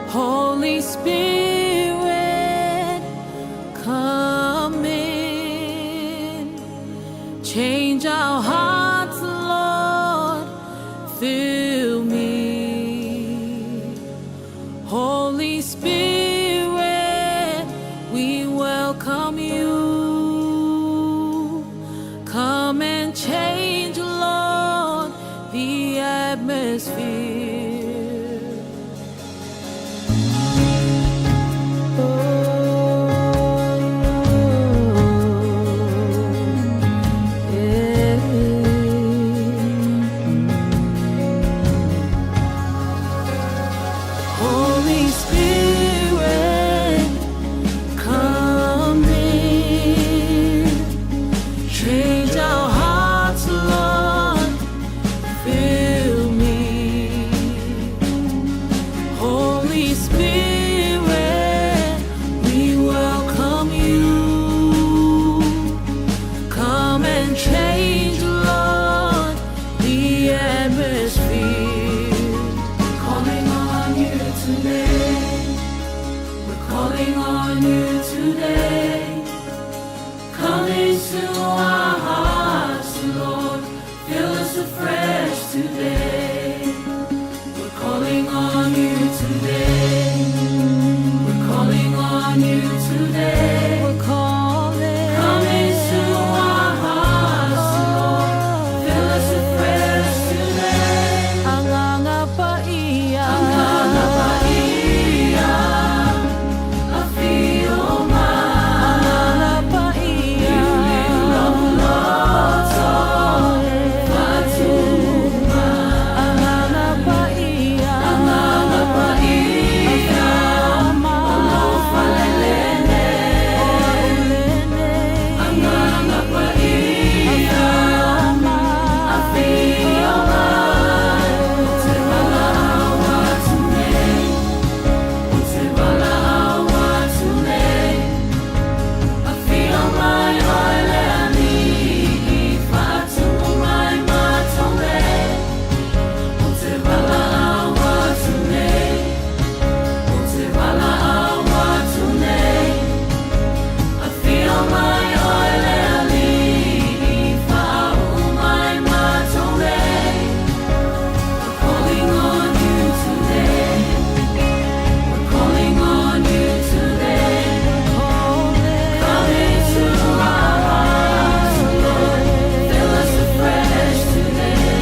Holy Spirit, come in. Change our hearts, Lord. Fill me. Holy Spirit, we welcome you. Come and change, Lord, the atmosphere. Holy Spirit, come in. Change our hearts, Lord. Fill me. Holy Spirit, we welcome you. Come and change, Lord, the atmosphere. Calling on you today. We're calling on you today. Come into our hearts, Lord. Fill us afresh today. We're calling on you today. We're calling on you today. We're calling. Come into our hearts, Lord. Fill us afresh today. Anganga pa iya. Anganga pa iya. Afioma. Anganga pa iya. Ililoloto. Fatuma. Anganga pa iya. Anganga pa iya. Afioma. Olofalelene. Olene. Anganga pa iya. Afioma. Afioma. Utebala awa tune. Utebala awa tune. Afioma yoele ani. Fatuma matone. Utebala awa tune. Utebala awa tune. Afioma yoele ani. Fatuma matone. We're calling on you today. We're calling on you today. Come into our hearts, Lord. Fill us afresh today.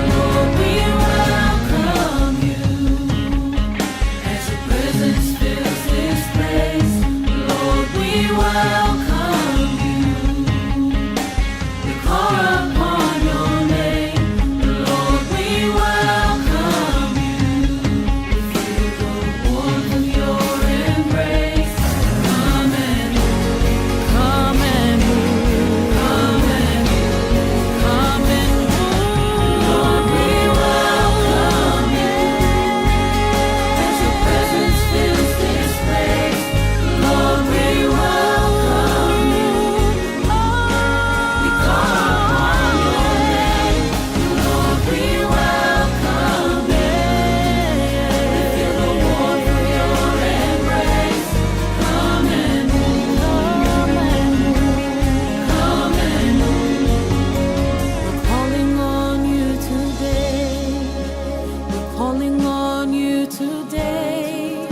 Lord, we welcome you as your presence fills this place. Lord, we welcome you. We call upon your name. Lord, we welcome you. We feel the warmth of your embrace. Come and move. Come and move. Come and move. Come and move. Lord, we welcome you as your presence fills this place. Lord, we welcome you. We call upon your name. Lord, we welcome you. We feel the warmth of your embrace. Come and move. Come and move. Come and move. We're calling on you today. We're calling on you today.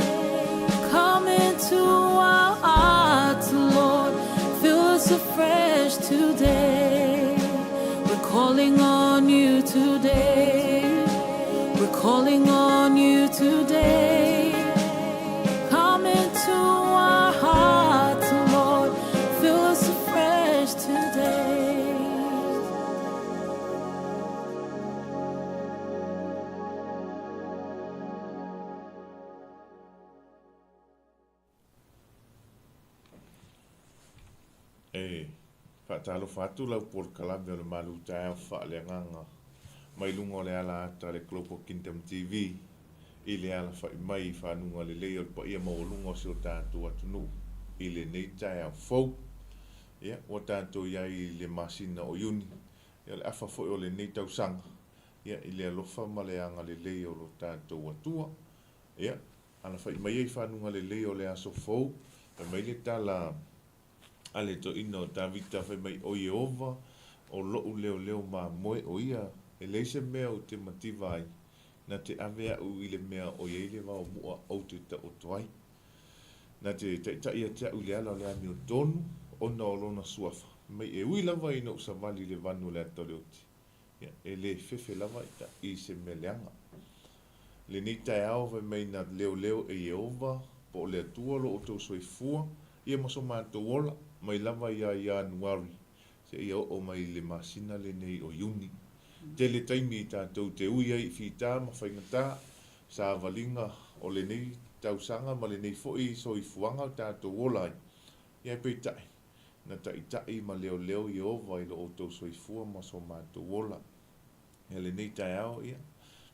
Come into our hearts, Lord. Fill us afresh today. We're calling on you today. We're calling on you today. Come into our hearts, Lord. Fill us afresh today. Whaatalo whatu lau por kalame o le malu tae whaaleanganga. Mai lunga o le ala ata le Global Kingdom TV. I le ala whai mai whanunga le leo le pa ia maulunga o se o tātou atunu. I le nei tae au fau. Ia, o tātou iai le masina o iuni. Ia le afa foi o le nei tausanga. ia i le alofa ma le anga lelei o lo tātou atua, ia, ana whai mai ei whanunga lelei o le aso fou, pe mai le tala ale to ino ta vita whai mai o Iehova, o loo leo ma moe o ia, e leise mea o te mativa ai, na te awea u i le mea o iei le wao mua o te ta o toai. Na te ta ia te u le ala o le ami o tonu, o na o lona suafa. Mai e ui lava i no sa vali le vanu le atole oti. E le fefe lava i ta i se me leanga. Le ni tae au vai mai na leo e Iehova, po le atua lo o tau soifua, ia maso mātou ola, mai lava ia i anuari, se ia o mai le masina le nei o Iuni. Te le taimi i tātou te ui ai whita ma whaingata, sa avalinga o le nei tausanga ma le nei foi soifuanga o tātou ola ai. Ia pei tai, na tai ma leo Iehova i lo o tau soifua ma so mātou ola. Ia le nei tai au ia,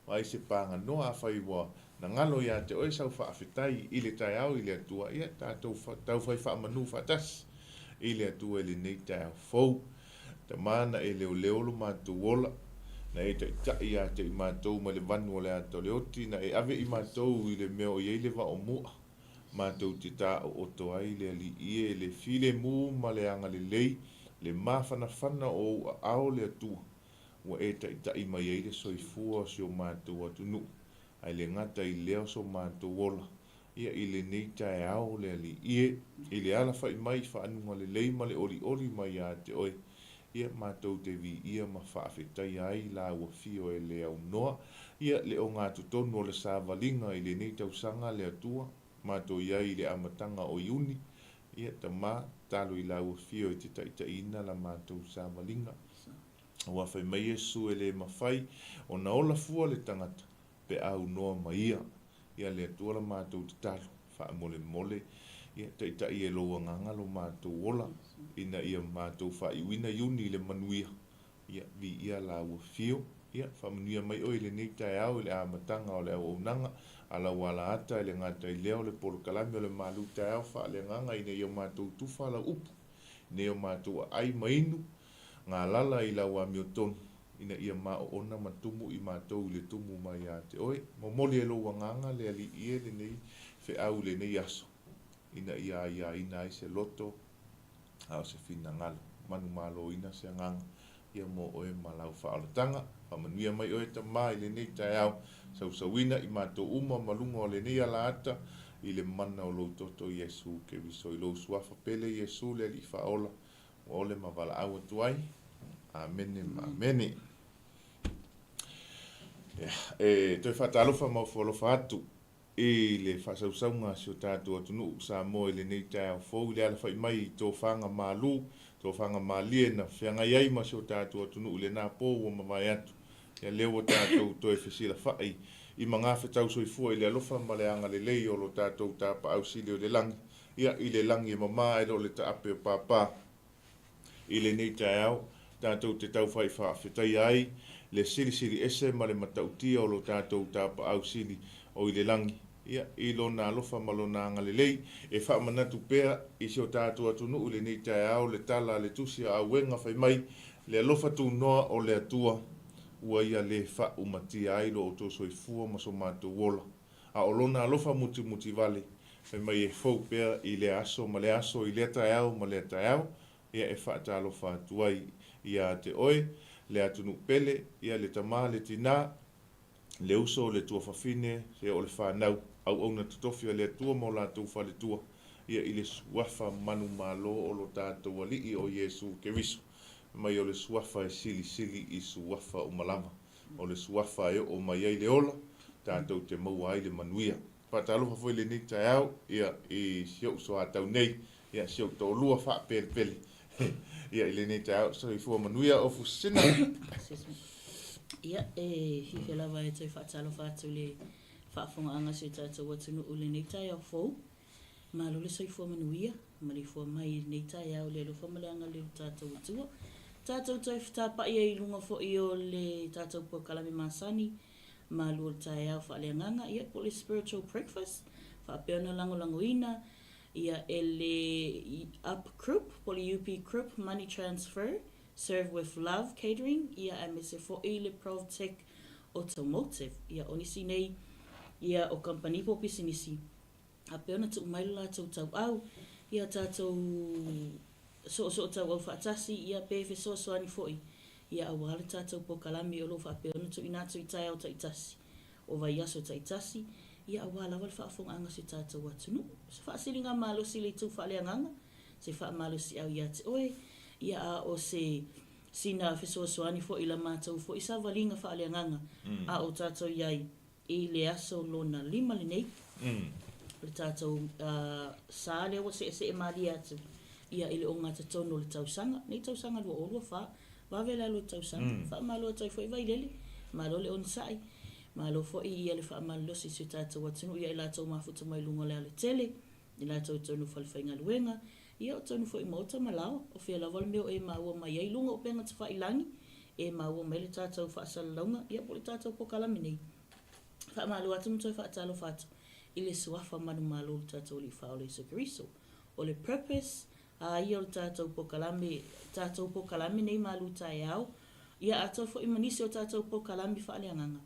mai se panga noa a whaiwa na ngalo ia te oe sau whaafetai i le tai au i le atua ia tātou tau whai whaamanu whaatas i le atua i le nei tai au fou. Ta mana e leo lo mātou ola, na e tai a te i mātou ma le vanu o le ato le oti, na e ave i mātou i le meo i eile wa o mua. Mātou te tā o oto ai le ali ie le file mu ma le anga le lei, le mawhana o ao le atua. Ua e tai mai eile soifua si o mātou atunu. Ai le ngata i leo so mātou ola. Ia i le nei tae ao le ali ie, i le ala whai mai whaanunga le lei ma le oli mai a te oe. Ia mātou te vi ia ma whaafetai ai la ua fio e le au noa. Ia le o ngā tutonu o le sāwalinga i le nei tausanga le atua. Mātou ia i le amatanga o Iuni. Ia ta mā talo i la ua fio i te taitaina la mātou sāwalinga. Ua whai mai Jesu e le mawhai o na ola fua le tangata pe au noa mai ia. Ia le atua la mātou te talo. Wha mole. Ia taitai e loa ngangalo mātou ola. Ina ia mātou wha iwina Iuni le manuia. Ia vi ia la ua fio. Ia wha manuia mai oi le nei tai au le amatanga o le au aunanga. Ala wala ata le ngata i leo le polo kalami o le malu tai au wha le nganga ina ia mātou tufa la upu. Neo mātou ai mainu. Ngā lala i lau ami o tonu, ina ia mao ona matumu i mātou le tumu mai a te oe. Momoli e lo wanganga le ali ie le nei, fe au le nei aso. Ina ia ina ai se loto, au se fina ngalo. Manu malo ina se nganga, ia mo oe malau whaalatanga. Whamanuia mai oe ta mai le nei tai au, sausawina i mātou uma malunga o le nei ala ata, i le mana o lo toto Jesu ke viso i lo suafa pele Jesu le li whaola. O le mavala au atuai. Amene. Toi whatalofa mau wholofa atu. I le whasausaunga si o tātua tunu sa mo i le nei tai au fau. Le ala whai mai tō whanga malu, tō whanga malie na whianga iai ma si o tātua tunu le nā pō o mawai atu. Ia leo o tātou toi whesila whai. I mga whetau soifua i le alofa ma le anga le lei o lo tātou tāpa au sili o le langi. Ia i le langi e mama e lo le taape o pāpā. I le nei tai au, tātou te tau whai whaafetai ai, le siri ese ma le matautia o lo tātou tāpa au sili o i le langi. Ia, i lo nā lofa ma lo nā ngalelei, e whaamanatu pēr i si o tātou atunu u le nei tai au, le tala, le tusi a wenga whai mai, le alofa tū noa o le atua, ua ia le wha umatia ai lo o tō soifua ma so mātou wola. A o lo nā lofa muti vale, whai mai e fau pēr i le aso, ma le aso i le tai au, ma le tai au, ia e whaatalo whaatuai ia te oe, le atunu pele, ia le tamā, le tina, le uso, le tua whawhine, se o le whanau, au na tutofia le tua mo la tau whale tua, ia i le suafa manu malo o lo tātou alii o Jesu ke viso. Mai o le suafa e sili i suafa o malama, o le suafa e o mai ai le ola, tātou te maua ai le manuia. Whaatalo whawhoi le ni tai au, ia i siau so atau nei, ia siau tō lua wha pele. Ia i le nei tai au, so i fua manuia o fusina. Ia hihi lava e toi whaatalo whaatu le whaafonga anga si tātou atunu o le nei tai au fau. Ma lo le so i fua manuia, ma le fua mai nei tai au le lofa maleanga le tātou atua. Tātou toi whatapa ia i lunga fo i o le tātou po kalame masani, ma lo tai au whaaleanganga, ia po le spiritual breakfast, whaapeona lango ina, ia ele up group, poli UP group, money transfer, serve with love catering, ia MSF for ile Provtech automotive. Ia o nisi nei, ia o company po pisinisi. A pe ona tu mailo la tau au, ia tātou so tau au whaatasi, ia pe fe so ani foi. Ia awale tātou po kalami o lo whape ona tu inatu i tai au ta itasi. O vai aso ta itasi, ia awala wale whaafong anga si tātou watunu. Se whaasilinga malo si le tu whaaleanganga, se wha malo si au ia te oe, ia a o se sina fe so ani foi la mātou foi sa valinga whaaleanganga, a o tātou iai i le aso lona 5 le nei. Le tātou sa le o se e mali atu. Ia ile o ngata tono le tausanga. Nei tausanga lua olua wha. Wawela lo tausanga. Wha malo atai fo i vai lele. Malo le onisai. Malo fo i ia le wha malo si su tātou atunu. Ia i lātou mafuta mai lunga lea le tele. I lātou tonu whalwhainga luenga. Ia o tonu fo i mauta malao. O fia la wale meo e maua mai ei lunga o penga te wha ilangi. E maua mai le tātou wha asalaunga. Ia po le tātou po kalami nei. Wha malo atu mtoi wha atalo whatu. Ile suafa manu malo tātou li whao le sukariso. O le purpose, ia o tātou po kalami nei malu tai au. Ia atou fo imanisi o tātou po kalami whaaleanganga.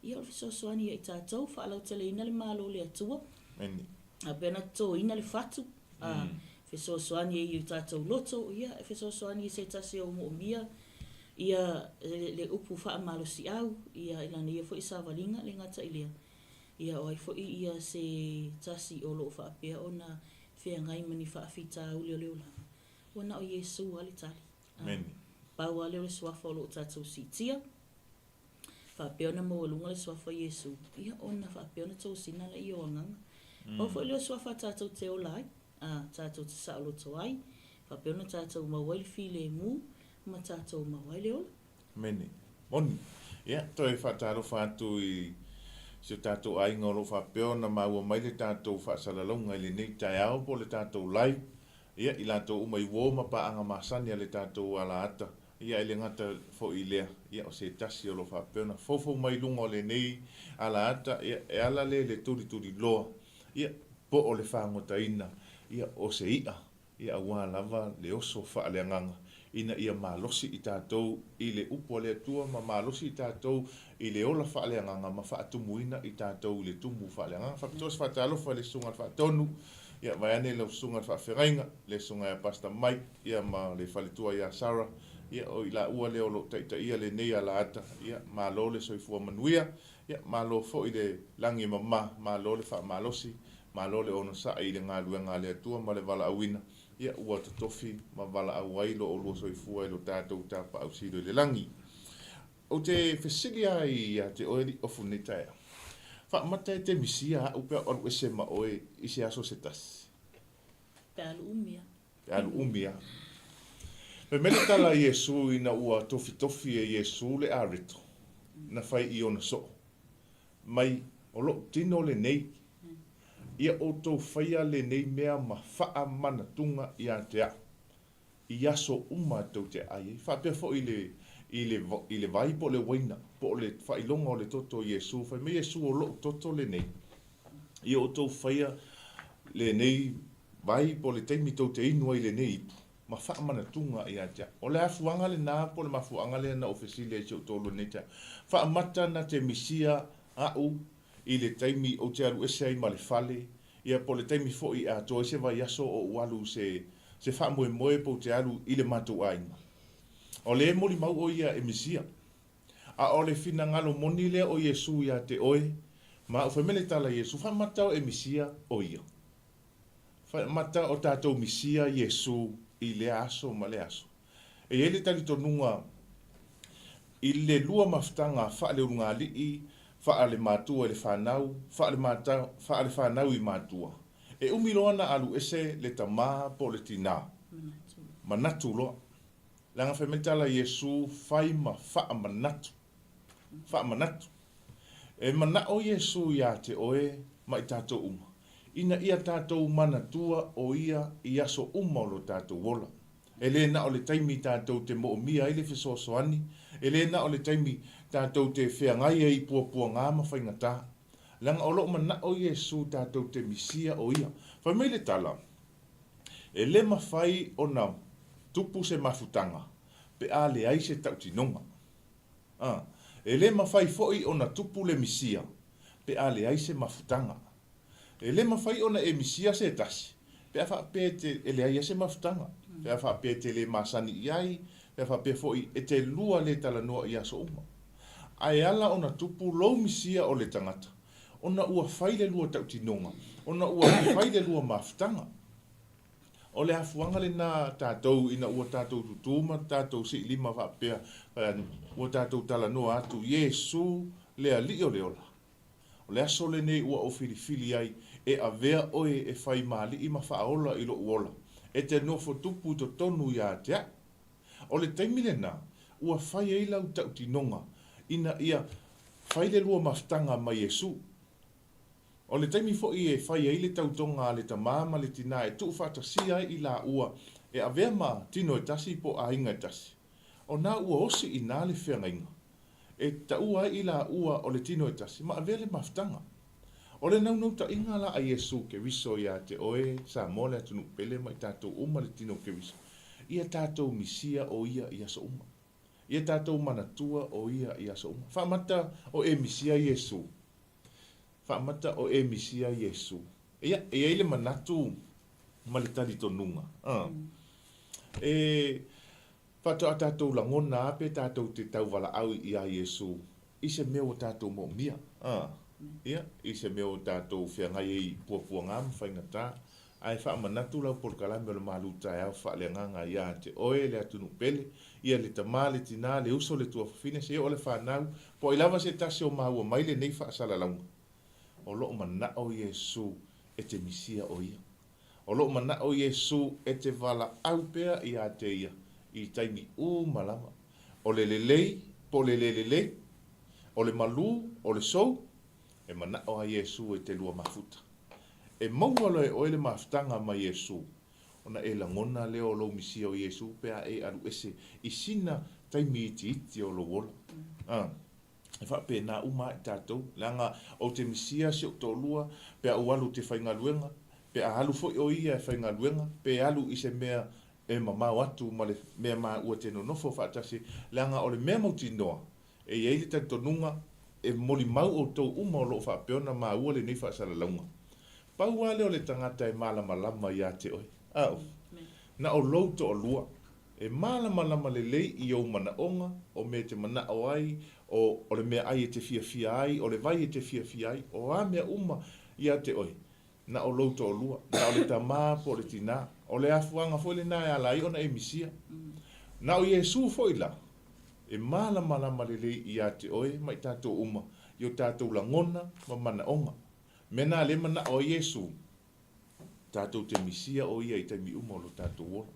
Ia o le fisosoani ia i tātou whaalau tele ina le malo le atua. A pena tō ina le whatu. Fisosoani ia i tātou loto. Ia fisosoani i se tasi o moomia. Ia le upu wha malo si au. Ia ilana ia fo isa valinga le ngata ilea. Ia o ai fo ia se tasi o lo fa pe ona fe ngai mani fa fita o le le. Ona o Yesu ali tali. Amen. Pa wa le swafa lo tatu sitia. Fa pe ona mo lunga le swafa Yesu. Ia ona fa pe ona to sina le io nganga. O fo le swafa tatu te o lai. Tatu te sa lo to ai. Fa pe ona tatu ma wai file mu ma tatu ma wai le o. Amen. Mon. Ia to e fa taro fa tu i se tātou ai ngoro whapeo na maua mai le tātou whaasalalonga le nei tai au po le tātou lai. Ia i lātou umai wō ma paanga masani le tātou ala ata. Ia i le ngata fo i lea. Ia o se tasi o lo whapeo na fofo mai lunga le nei ala ata. Ia e ala le turi loa. Ia po o le whangota ina. Ia o se ia. Ia wā lava le oso whaaleanganga. Ina ia malosi i tātou i le upo le atua ma malosi i tātou i le ola whaaleanganga ma whaatumuina i tātou i le tumu whaaleanganga. Whakatos whaatalofa le sunga whaatonu. Ia vaiane le sunga whaawhirenga le sunga ya Pastor Mike. Ia ma le whaletua ia Sarah. Ia o i la ua le olo taita ia le nei ala ata. Ia malo le soifua manuia. Ia malo fo i le langi mama. Malo le wha malosi. Malo le ono sa i le ngā luenga le atua ma le wala awina. Ia ua tofi ma wala awai lo o lo soifua i lo tātou tāpa au sido i le langi. O te whesilia i te oeri o funetaia. Wha mata te misia upea oru ese ma oe i se aso se tasi. Pe alu umia. Pe alu umia. Me mele tala Yesu ina ua tofi e Yesu le arito. Na whai i ona so. Mai o lo tino le nei. Ia o tō whaia le nei mea ma wha mana tunga i a te a. I aso tau te ai. Whapea fo i le vai po le waina. Po le whailonga o le toto Yesu. Whai me Yesu o lo toto le nei. Ia o tō whaia le nei vai po le teimi tau te inua i le nei. Ma wha mana tunga i a te a. O le afuanga le nā po le mafuanga le na ofesile e o tōlo nei te a. Wha mata na te misia au. I le taimi o te aru ese ai ma le fale, ia po le taimi fo i a to ese vai aso o ualu se wha moe po te aru i le matou ainga. O le moli mau o ia e misia. A o le fina ngalo moni lea o Yesu ia te oe, ma o whamele tala Yesu, wha matao e misia o ia. Wha matao o tātou misia Yesu i le aso ma le aso. E ele tali tonunga i le lua maftanga wha le urunga li i, wha le mātua le whanau, wha le whanau i mātua. E umiloana alu ese le tamā po le tina. Manatu loa. Langa whametala Yesu whai ma wha manatu. Wha manatu. E mana o Yesu ia te oe ma i tātou uma. Ina ia tātou manatua o ia i aso uma o lo tātou wola. E le na o le taimi tātou te mo mia i le fisosoani. E le na o le taimi tātou te whiangai i puapua ngā mawhainga tā. Langa o lo mana o Yesu tātou te misia o ia. Whai mei le tala. E le mawhai o na tupu se mafutanga. Pe a le ai se tau tinonga. E le mawhai fo'i ona tupu le misia, pe a le ai se mafutanga. E le mawhai ona e misia se tasi, pe a whape te e le ai se mafutanga, pe a whape te le masani iai, pe a whape fo'i e te lua le tala noa i aso uma. Ai ala ona tupu lou misia o le tangata, ona ua whai le lua tau tinonga, ona ua whai le lua mafutanga. O le hafuanga le nā tātou ina ua tātou tutuma, tātou si lima whapea, ua tātou tala noa atu, Iesu lea li o le ola. O le aso le nei ua o filifili ai, e a vea oe e whai maali ima whaola i lo uola. E te nofo tupu to tonu ia tea. O le taimile nā, ua whai e ilau tau tinonga, ina ia whai le lua maftanga mai Iesu. O le taimi fo i e whai e le tautonga le ta māma le tina e tu whata sia i la ua e a vea ma tino e tasi po a inga e tasi. O nā ua osi i nā le whenga inga. E ta ua i la ua o le tino e tasi ma a vea le maftanga. O le nau ta inga la a Iesu ke viso ia te oe sa mole atunu pele mai tātou uma le tino ke viso. Ia tātou misia o ia i aso uma. Ia tātou manatua o ia i aso uma. Whamata o e misia Iesu. Whamata o e misia Iesu. Ia, e eile manatu malitari tonunga. Whato a tātou langona ape tātou te tau wala au i a Iesu. I se meo tātou mo mia. Ia, i se meo tātou whiangai i puapua ngam whaingata. Ai wha manatu lau porkalame o le maluta e au wha le nganga ia te oe le atunu pele. Ia le tamale tina le uso le tua whawhine se o le whanau. Po i lava se tasi o maua mai le nei wha asala launga. O lo mana o Iesu e te misia o ia. O lo mana o Iesu e te vala au pea i a te ia. I taimi malama. O le lelei, po le lelei. O le malu, o le sou. E mana o a Iesu e te lua mafuta. E maualo e oele maftanga ma Iesu. Ona e langona leo lo misia o Iesu pea e alu ese. I sina taimi iti o lo wola. E whape nā uma e tātou, langa o te misia si o tō lua, pe a ualu te whainga luenga, pe a halu foi o ia e whainga luenga, pe alu i se mea e mamau atu, ma le mea maa ua te nonofo whaatasi, langa o le mea mauti noa, e eile te tonunga, e moli mau o tō uma o lo whapeona maa ua le nei whaasala launga. Pau wale o le tangata e malama lama ia te oi. Na o louto o lua, e malama lama le lei i au mana onga, o me te mana o ai, o le mea ai e te fia ai, o le vai e te fia ai, o a mea uma ia te oi. Na o louto o lua, na o le tamā po le tina, o le afuanga fo le nā e alai ona e misia. Na o Iesu fo i la, e malama lama le lei ia te oi, mai tātou uma, i o tātou langona ma mana onga. Mena le mana o Iesu, tātou te misia o ia i taimi uma o lo tātou ora.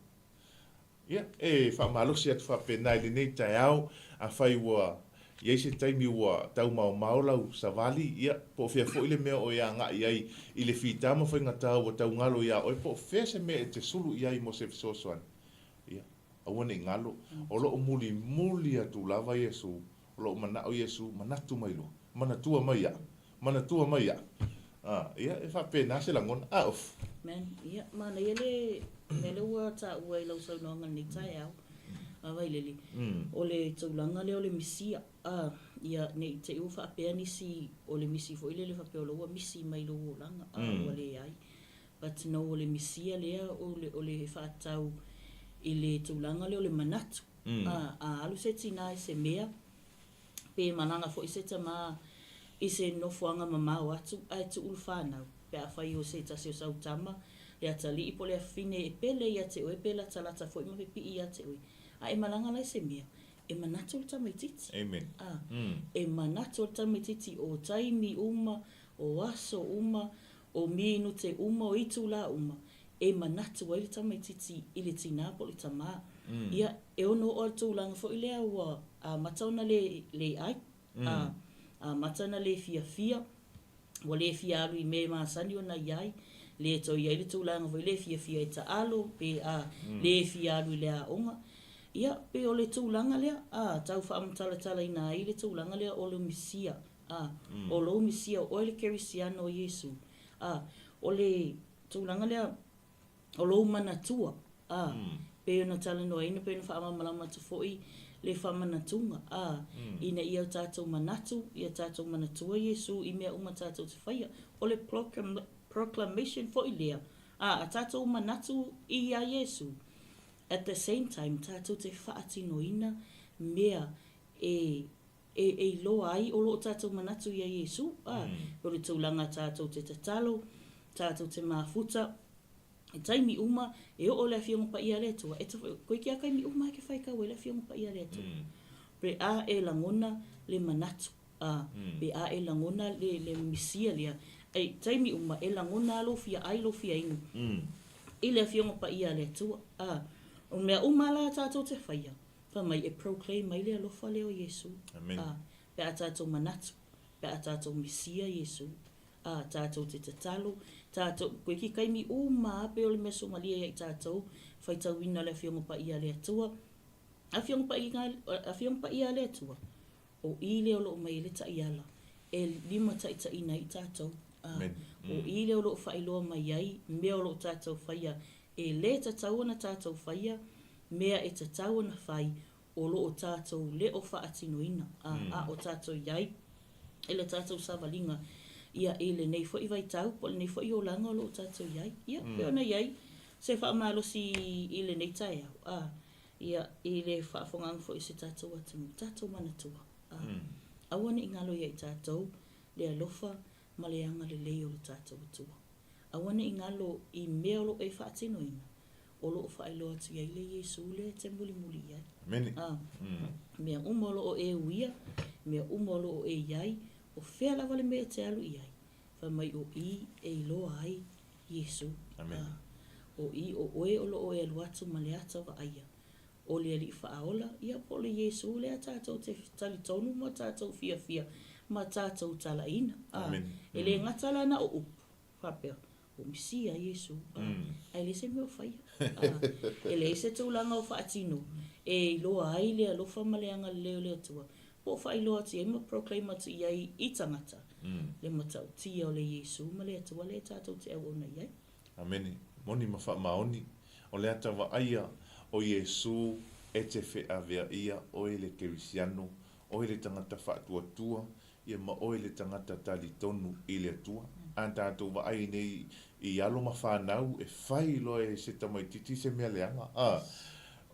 Ia, e whamalosi atu whapenai le nei tai au, a whai ua, ia se taimi ua tau mau lau savali, ia, po fia fo ile mea o ia ngā iai, i le whitama whai ngata ua tau ngalo ia, oi po fia se mea e te sulu iai mo se fisosoan. Ia, awane i ngalo, o lo o muli atu lava Iesu, o lo o mana o Iesu, manatu mai lo, manatua mai ia, manatua mai ia. Ia, e whapena se langona, of. Men, ia, mana ia le ua ta ua i lau sau noanga ni tai au. Awai leli. O le taulanga le o le misia. Ia, ne te ua whaapea nisi o le misi fo ile le whapea o le ua misi mai lo o langa. O le ai. But no o le misia lea o le whaatau i le taulanga le o le manatu. Alu se tina i se mea. Pe mananga fo i se tama i se nofuanga mamau atu. Ai tu ulu whanau. Pe a whai o se tasi o sau tama. Le atali i po le afine e pele i ate oe. Pele atalata fo i mapepi i ate oe. A e malanga lai se mea. E manatu o tamaititi. Amen. E manatu o tamaititi o taimi uma, o aso uma, o minu te uma, o itu la uma. E manatu o ile tamaititi i le tina po le tamaa. Ia, e ono o tūlanga fo i lea ua matauna le ai. Matauna le fia. Wa le fia alu i me maasani o na iai. Le to iai le tūlanga fo i le fia i ta alo. Pe le fia alu i lea onga. Ia, pe o le tūlanga lea, tau whaamatalatala i nā i le tūlanga lea o le misia. O lo misia, o le kerisiano o Iesu. O le tūlanga lea, o lo manatua. Pe ona tala noa ina, pe ona whaamamalama tu fo'i, le whamanatunga. Ina ia tātou manatu, ia tātou manatua Iesu, i mea uma tātou te whaia. O le proclamation fo i lea. A tātou manatu i a Iesu. At the same time, tātou te whaatinoina mea e loa ai o loo tātou manatu i a Iesu. O le taulanga tātou te tatalo, tātou te mafuta, e taimi uma, e o le whionga pa ia le tua. E koe ki a kai mi uma ke whaika o le whionga pa ia le tua. Pre a e langona le manatu. Pe a e langona le misia lea. E taimi uma e langona alo fia ai lo fia inu. I le whionga pa ia le tua. O mea umala tātou te whaia. Wha mai e proclaim mai le alofa leo Iesu. Pe a tātou manatu. Pe a tātou misia Iesu. Tātou te tatalo. Tātou, koe ki kaimi uma pe o le meso malia i tātou. Whai tau ina le whionga pa ia le atua. A whionga pa ia le atua. O i leo lo mai le ta iala. E lima ta ina i tātou. O i leo lo whailoa mai ai. Mea o lo tātou whaia. E le tatau na tātou whaia. Mea e tatau na whai. O lo o tātou le o whaatinoina. O tātou iai. E le tātou savalinga. Ia ele nei fo i vai tau, po nei fo i o langa o lo tātou iai. Ia, peo na iai. Se wha amalosi i le nei tai au. Ia, i le whaafongang fo i se tātou atanu. Tātou manatua. Awane i ngalo iai tātou, le alofa, ma le anga le leo le tātou atua. Awane i ngalo i mea lo e whaatinoina. O lo o whaeloa tu iai le Iesu le te muli muli iai. Meni. Mea umolo o e uia, mea umolo o e iai, o whea lawa le mea te alu iai. Wha mai o i e loa ai Iesu. O i o oe o lo o e aluatu ma le ata wa aia. O le ali whaaola, ia po le Iesu le a tātou te talitonu ma tātou fia fia, ma tātou tala ina. E le ngatala na o upu, whapea. O misia Iesu. Ai le se mea o whaia. E le se taulanga o whaatino. E loa ai le alofa ma le anga leo le atua. Po whailoa ti e ma proclaima ti iai i tangata. Le matau tia o le Iesu ma le atua le tātou te au ona iai. Ameni. Moni ma wha maoni. O le ata wa aia o Iesu e te whea vea ia o e le kerisiano, o e le tangata whaatua tua, ia ma o e le tangata tali tonu i le atua. An tātou wa ai nei i alo ma whanau e whai loa e se tamaititi se mea leanga.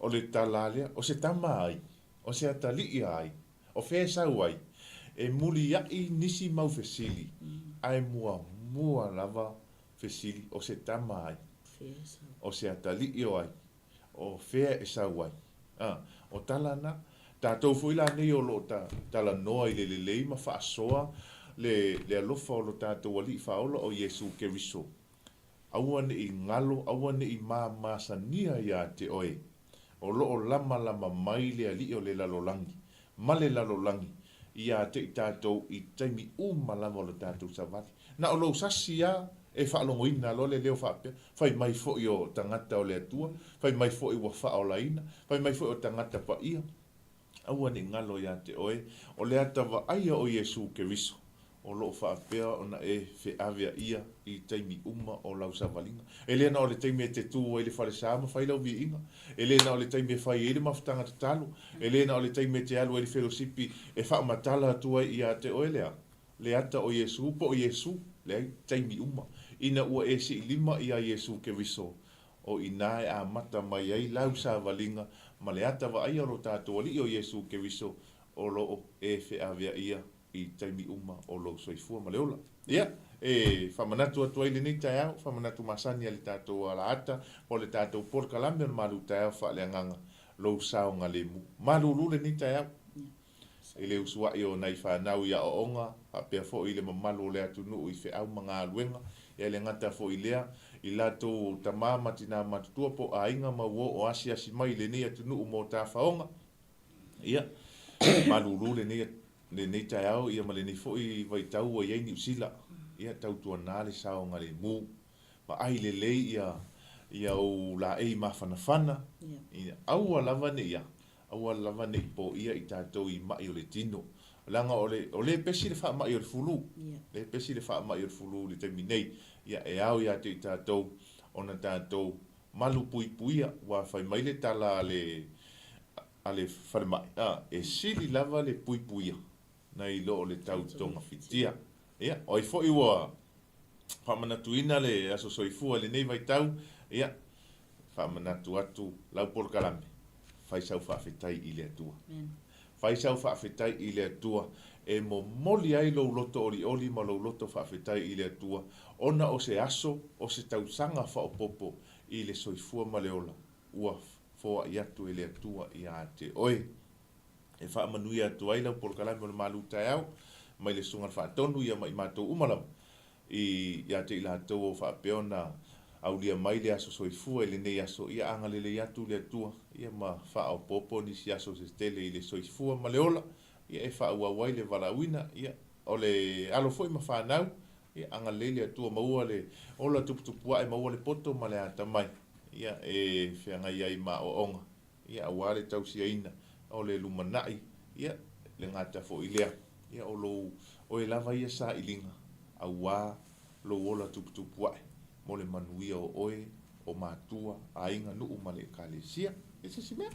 O le talalea, o se tama ai, o se atali ai, o whea sau ai, e muli ai nisi mau fesili, ai mua lava fesili, o se tama ai, o se atali ai, o whea e sau ai. O talana, tātou fuila nei o lo tala noa i le lei ma whaasoa, le alofa o lo tātou ali whaola o Iesu Keriso. Awane i ngalo, awane i masania ia te oe. O loo lama mai le ali o le lalolangi. Ma le lalolangi. Ia te i tātou i taimi lama o lo tātou savali. Na o lo sasi ia e whaalongoina lo le leo whaapea. Whai mai fo i o tangata o le atua. Whai mai fo i wa whaolaina. Whai mai fo i o tangata pa ia. Awane i ngalo ia te oe. O le ata wa aia o Iesu Keriso. O lo whaapea o na e wheawea ia i taimi o lau savalinga. E lea na o le taimi e te tū o le whare sāma whai lau vi inga. E lea na o le taimi e whai ele mawhitanga te talo. E lea na o le taimi e te alu e le fellowshipi e whaamatala atua i a te oe lea. Le ata o Iesu, po o Iesu, lea taimi Ina ua e si lima i a Iesu Keriso. O ina e a mata mai ai lau savalinga. Ma le ata wa ai alo tātou ali o Iesu Keriso. O lo e wheawea ia. I taimi o lo soifua ma leola. Ia, e whamanatu atua ili nei tai au, whamanatu masani ali tātou ala ata, o le tātou porkalame o malu tai au whaaleanganga lo sao ngā le mu. Malu lule nei tai au. E le usua i o nei whanau ia o onga, hapea fo i le mamalu o le atu nuu i wheau mga aluenga, e le ngata fo i lea, i lato tamama tina matutua po a inga ma uo o asi mai le nei atu nuu mo tā whaonga. Ia, malu lule nei le nei tai au ia ma le nei foi vai tau o iei New Zealand ia tau tua nā le sao ngā le mū ma ai le lei ia o la ei ma whanawhana ia aua lava ne ia aua lava ne po ia i tātou i mai o le tino langa o le pesi le wha mai o le fulu le pesi le wha mai o le fulu le taimi nei ia e au ia te i tātou o na tātou malu pui puia wa whai mai le tala ale whalemai. E sili lava le puipuia. Nei lo le tau tonga fitia. Ia, oi fo iwa. Whamanatuina le aso soifua le nei vai tau. Ia, whamanatu atu lau por kalame. Whaisau whaafetai i le atua. Whaisau whaafetai i le atua. E mo moli ai lo loto oli ma lo loto whaafetai i le atua. Ona o se aso, o se tausanga whaopopo i le soifua ma le ola. Ua foa i atu i le atua i a te oe. E whaamanui atu ai lau por kalame o le malu tai au. Mai le sunga whaatonu ia mai mātou umalam. I a te ila tau o whaapeona au lia mai le aso soifua i le nei aso ia angalele i atu le atua. Ia ma whaopopo nisi aso se stele i le soifua ma le ola. Ia e whaauawai le walauina. Ia o le alofoi ma whanau. Ia angalele atua maua le ola tuputupua e maua le poto ma le atamai. Ia e whiangai ai ma o onga. Ia awale tausia ina. O le lumanai. Ia le ngata fo i lea. Ia o lo o e lava ia sa ilinga. Awa lo ola tuputupua e. Mo le manuia o oe o matua a inga nuu ma le kalesia. E se si mea?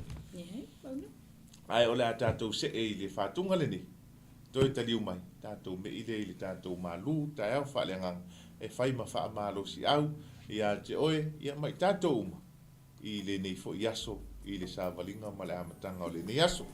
Ai o le a tātou se e i le whātunga le ni. Toi taliu mai. Tātou me i le tātou malu. Tai au whaaleangang. E whai ma wha malo si au. Ia te oe. Ia mai tātou uma. I le nei fo i aso. I le sāwalinga ma le amatanga o le nei aso.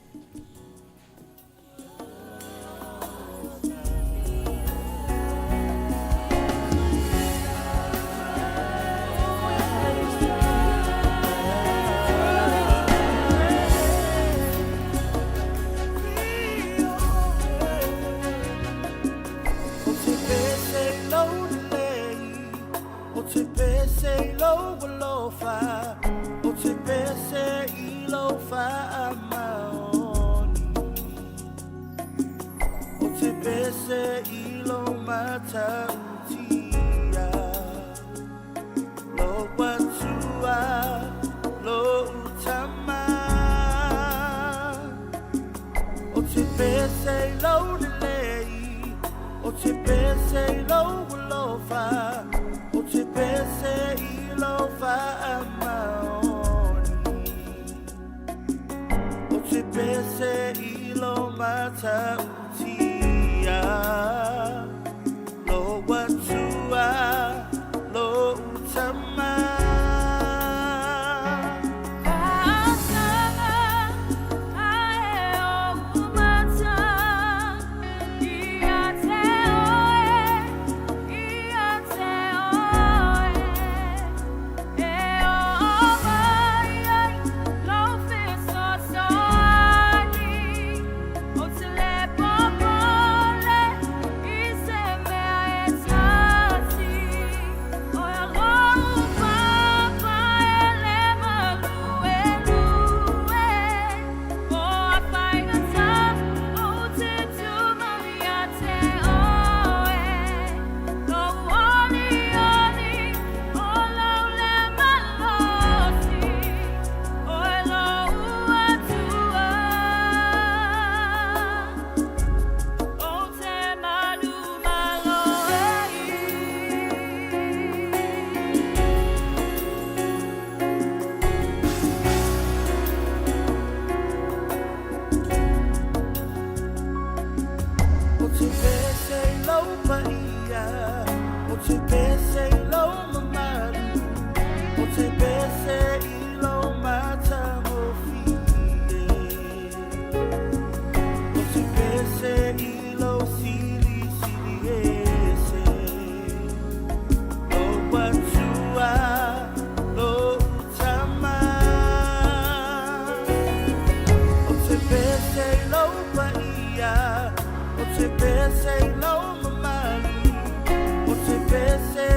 Say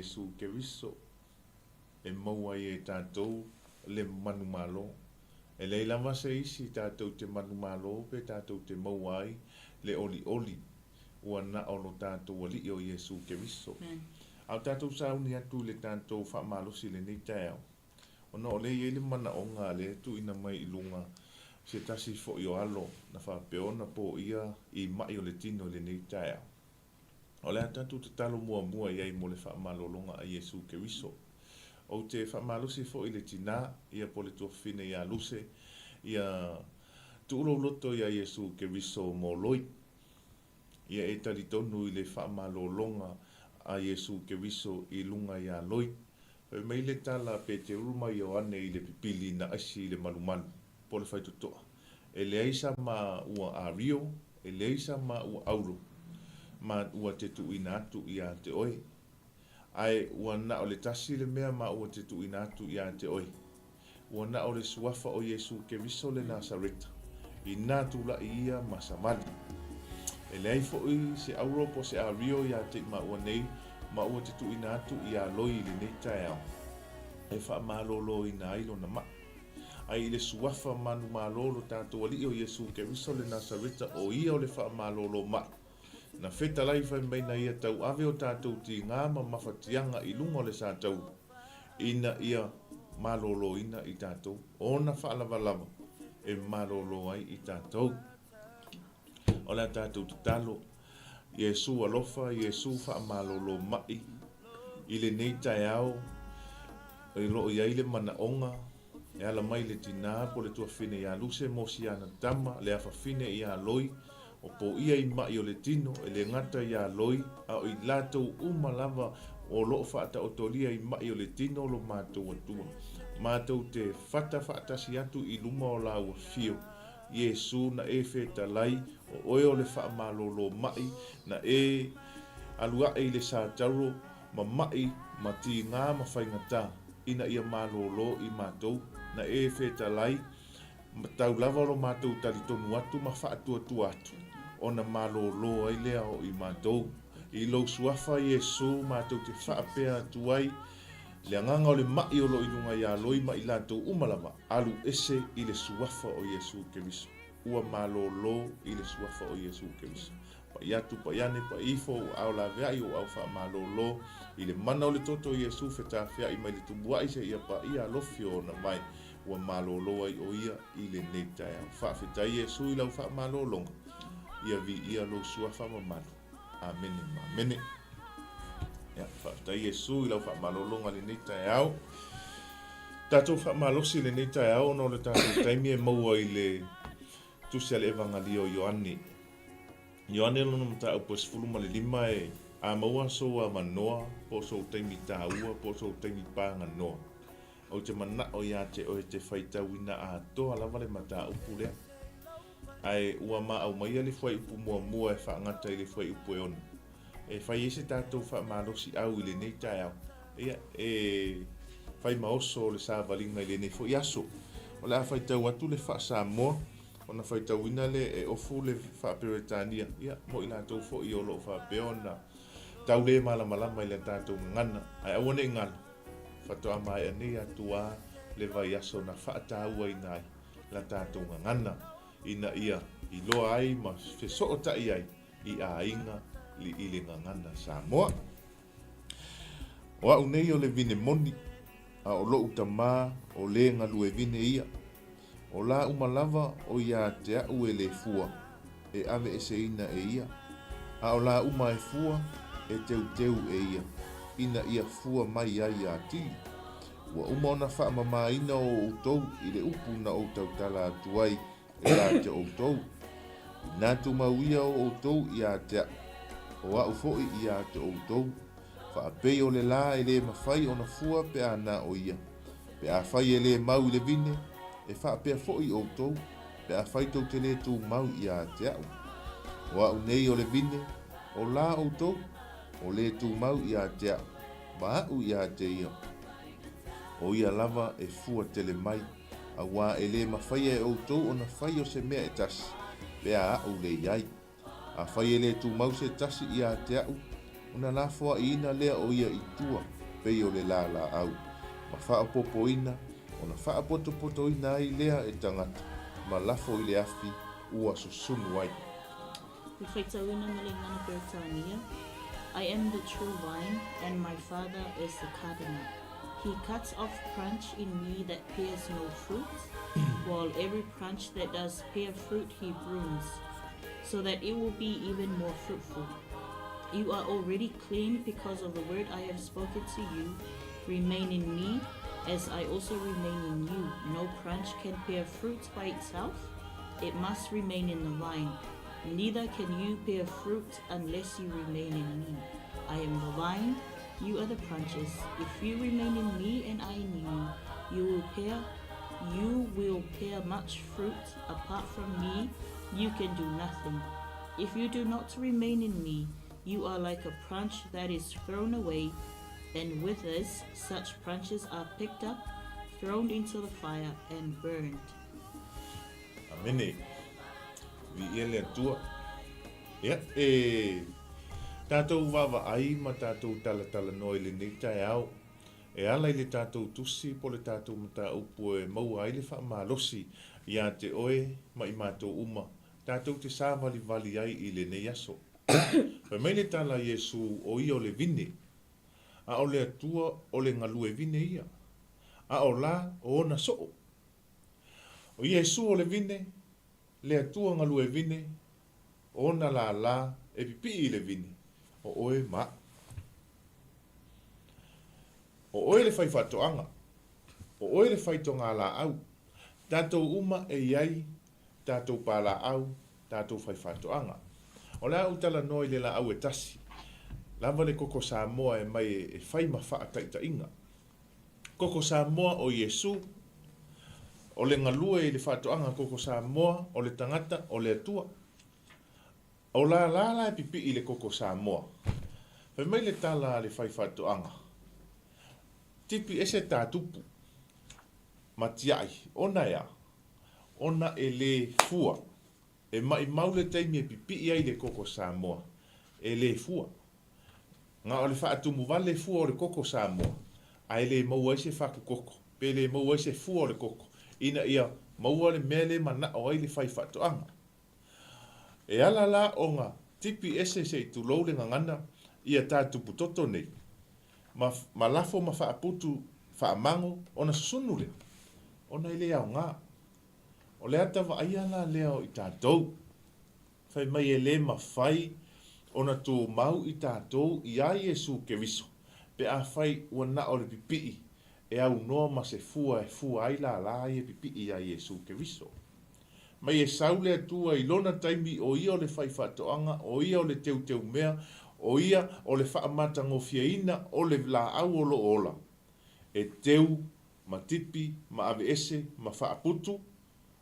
Iesu Keriso e maua i e tātou le manu malo. E lei lava se isi tātou te manu malo pe tātou te maua ai le oli oli. Ua na ono tātou ali o Iesu Keriso. Au tātou sauni atu le tātou wha malosi le nei tau. Ona o le le mana o ngā le tu ina mai i lunga. Se tasi fo i o alo na wha peona po ia i mai o le tino le nei tau. O le tātou te talo mua iai mo le wha malolonga a Iesu Keriso. O te wha malosi fo i le tina ia po le tuafine ia luse. Ia tuulo loto ia Iesu Keriso mo loi. Ia e tali tonu i le wha malolonga a Iesu Keriso i lunga ia loi. Mai le tala pe te uruma i o ane i le pipili na asi le malumalu. Po le whaitutoa. E le aisa ma ua a rio, e le aisa ma ua auro. Ma ua te tuina atu i a te oi. Ai ua na o le tasi le mea ma ua te tuina atu i a te oi. Ua na o le suafa o Iesu Keriso le Nasareta. I nā tula i ia masamali. E le aifo i se auro po se a rio i a te ma ua nei. Ma ua te tuina atu i a loi le nei tae au. E wha malolo i na ilo na ma. Ai le suafa manu malolo tātou ali o Iesu Keriso le Nasareta o ia o le wha malolo ma. Na feta lai whai mai na ia tau ave o tātou ti ngāma mawhatianga i lunga o le sātau. Ina ia malolo ina i tātou. Ona wha lava e malolo ai i tātou. O la tātou te talo. Iesu alofa, Iesu wha malolo mai. I le nei tae au. E loo iai le mana onga. E ala mai le tina po le tuafine ia luse mo si ana tama. Le awhawhine ia loi. O po ia i mai o le tino. E le ngata ia loi. A o i latou umalava o loo whaata o tolia i mai o le tino lo mātou atua. Mātou te whatasi atu i luma o la ua fio. Iesu na e feta lai o oe o le wha malolo mai na e alua e le sātaro ma mai ma ti ngā ma whaingata ina ia malolo i mātou na e feta lai tau lava lo mātou talitonu atu ma wha atu atu o na malolo ai lea o i mātou i lo suafa Iesu mātou te wha apea atu ai le anganga o le mai o lo ilunga ia loi ma i lātou umalama alu ese i le suafa o Iesu Keriso. Ua malolo i le suafa o Iesu Keriso. Pa iatu, pa iane, pa ifo, au la vea i o au wha malolo i le mana o le toto o Iesu feta fea i mai le tumbua i se ia pa ia lofio na mai. Ua malolo ai o ia i le netai au. Wha feta Iesu i lau wha malolonga. Ia vi ia lo suafa ma malu. Amene, amene. Ya, whaftai Iesu i lau whamalolonga le nei tae au. Tātou whamalosi le nei tae au, no le tātou taimi e maua i le tusia le evangali o Ioane. Ioane lono mta au pos fuluma le lima e a maua so a manoa, po so taimi tā ua, po so taimi pānga noa. O te mana o ia te o te whaita wina a toa lava le mata upu lea. Ai ua ma au maia le whai upu mua e whaangata i le whai upu e ona. E whai ese tātou wha malosi au i le nei tae au. Ia, e whai maoso le sāwalinga i le nei fo iaso. O le a whai tau atu le wha Samoa. O na whai tau ina le e ofu le wha Peretania. Ia, mo i lātou fo i olo wha peona. Tau le malamalama i le tātou ngana. Ai awane ngana. Whatoa mai anei atua le vai aso na wha tāua i nai. La tātou ngana. Ina ia, i loa ai ma wheso o tai ai. I a inga. Li ile ngangana Samoa. O au nei o le vine moni, a o lou tamā o le ngalu e vine ia. O la umalava o ia te au e le fua, e ave e se ina e ia. A o la uma e fua, e teu e ia. Ina ia fua mai ai a ti. Ua uma ona wha mama ina o outou, i le upu na outou tala atuai, e la te outou. Nā tu mauia o outou i a te o au fo'i i a te outou. Whaapei o le la e le mawhai o na fua pe a nā o ia. Pe a whai e le mau le vine, e whaapea fo'i outou. Pe a whai tau te le tū mau i a te au. O au nei o le vine, o la outou, o le tū mau i a te au. Ma au i a te ia. O ia lava e fua tele mai. A wā e le mawhai e outou o na whai o se mea e tasi. Pe a au le iai. A whai e le tū mau se tasi i a te au. Ona la foa ina lea o ia i tua, pei o le la au. Ma wha popo ina, ona wha poto ina ai lea e tangata, ma lafo i le afi ua susunu ai. I am the true vine, and my Father is the gardener. He cuts off branch in me that bears no fruit, while every branch that does bear fruit he prunes, so that it will be even more fruitful. You are already clean because of the word I have spoken to you. Remain in me, as I also remain in you. No branch can bear fruit by itself. It must remain in the vine. Neither can you bear fruit unless you remain in me. I am the vine, you are the branches. If you remain in me and I in you, you will bear much fruit. Apart from me, you can do nothing. If you do not remain in me, you are like a branch that is thrown away and withers. Such branches are picked up, thrown into the fire, and burned. Amene. Vi ia le atua. Ia, tātou wawa ai ma tātou tala noi le nei tai au. E ala i le tātou tusi po le tātou mata upu e mau ai le wha malosi ia te oe ma i mātou uma. Tātou te sā vali ai i le nei aso. Pai mai le tala Iesu o ia o le vine. A o le atua o le ngalu e vine ia. A o la o ona soo. O Iesu o le vine, le atua ngalu e vine, ona la e pipi i le vine. O oe ma. O oe le fai whatoanga. O oe le fai tonga la au. Tātou uma e iai, tātou pala au, tātou fai whatoanga. O la utala noi le la au e tasi. Lava le koko Samoa e mai e fai ma wha taita inga. Koko Samoa o Iesu, o le ngalua i le whatoanga koko Samoa, o le tangata, o le atua. O la e pipi i le koko Samoa. Fai mai le tala le fai whatoanga. Tipi ese tātupu. Matiai, ona ea. Ona e le fua. E mai maule taimi e pipi i ai le koko Samoa. E le fua. Nga o le whaatumu wale fua o le koko Samoa. Ai le maua ese whaku koko. Pe le maua ese fua o le koko. Ina ia maua le mele mana o ai le whai whatoanga. E ala la o ngā tipi ese se i tulou le ngangana ia tātupu toto nei. Ma lafo ma whaaputu whaamango o na susunu lea. O na ile au ngā. O le atawa aiana leo i tātou. Whai mai e le ma whai o na tō mau i tātou i a Iesu ke viso. Pe a whai ua na o le pipii. E au noa ma se fua e fua ai la e pipii a Iesu ke viso. Mai e saule atua i lona taimi o ia o le whai whatoanga, o ia o le teu mea, o ia o le whaamata ngofia ina, o le la au olo ola. E teu, ma tipi, ma ave ese, ma whaaputu,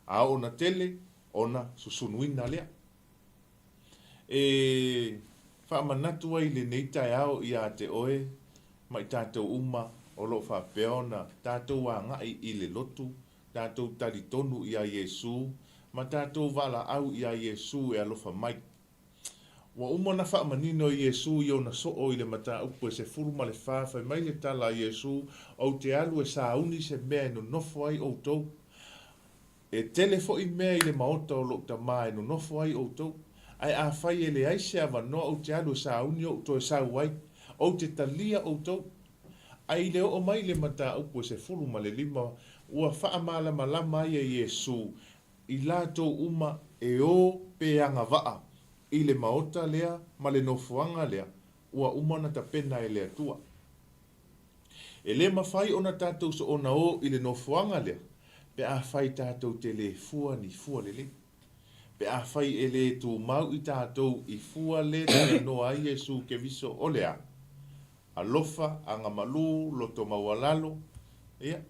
a ona tele, ona susunuina lea. E whaamanatu ai le neitai au ia te oe, mai tātou uma, o lo whapeona, tātou a ngai i le lotu, tātou taritonu ia Iesu, ma tātou wala au ia Iesu e alofa mai. Wa umana whaamanino i Iesu i ona soo i le mata upu e se furuma le whawhai mai le tala Iesu au te alu e sauni se mea no nofo ai o tau. E telefo i mea i le maota o lokta mai no nofo ai o tau. Ai a whai e le aise a wano au te alu e sauni o to e sau ai. O te talia o tau. Ai leo o mai le mata upu e se furuma le lima ua whaamala malama i e Iesu i lato uma e o peanga waa. I le maota lea, ma le nofuanga lea, ua umana ta pena e lea tua. E le mawhai ona tātou so ona o i le nofuanga lea, pe a whai tātou te le fua ni fua le le. Pe a whai e le tū mau i tātou i fua le tana noa ai Iesu ke viso o lea. Alofa, anga malu, loto mawalalo, ea,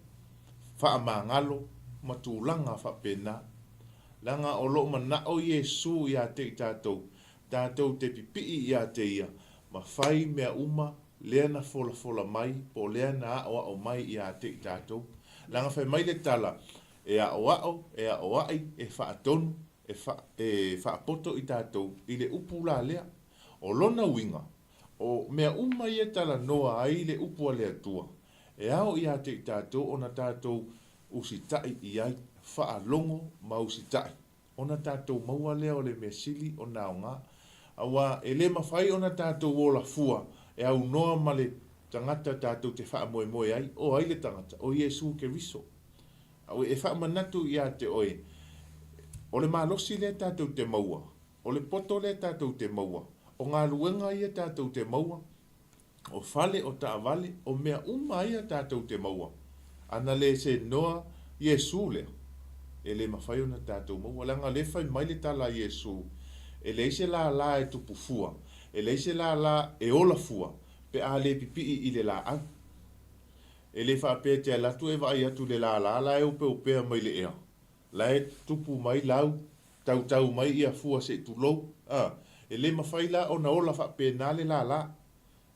wha amangalo, matulanga wha pena. Langa o lo mana o Iesu ia te i tātou. Tātou te pipii ia te ia. Ma whai mea uma, lea na fola mai, po lea na o mai ia te i tātou. Langa whai mai le tala, e a o ai, e whaatonu, e whaapoto i tātou, i le upula lea. O lona winga, o mea uma ia tala noa ai le upua le atua. E ao ia te i tātou o na tātou usitai i ai wha longo ma usitai. O na tātou maua lea o le mea sili o nao ngā. Awa e le mawhai o na tātou o la fua e au noa ma le tangata tātou te wha moe moe ai o ai le tangata o Iesu ke riso. Au e wha manatu ia te oe. O le malosi le tātou te maua. O le poto le tātou te maua. O ngā luenga ia tātou te maua. O fale o taavale o mea uma ia tātou te maua. Ana le se noa Iesu lea. E le mawhai o na tātou maua. Langa le whai mai le tala Iesu. E le se la la e tupu fua. E le se la la e ola fua. Pe a le pipi i le la au. E le wha pe te alatu e vai atu le la la e upe upea mai le ea. La e tupu mai lau. Tau mai ia fua se tu lou. E le mawhai la o na ola wha pe na le la la.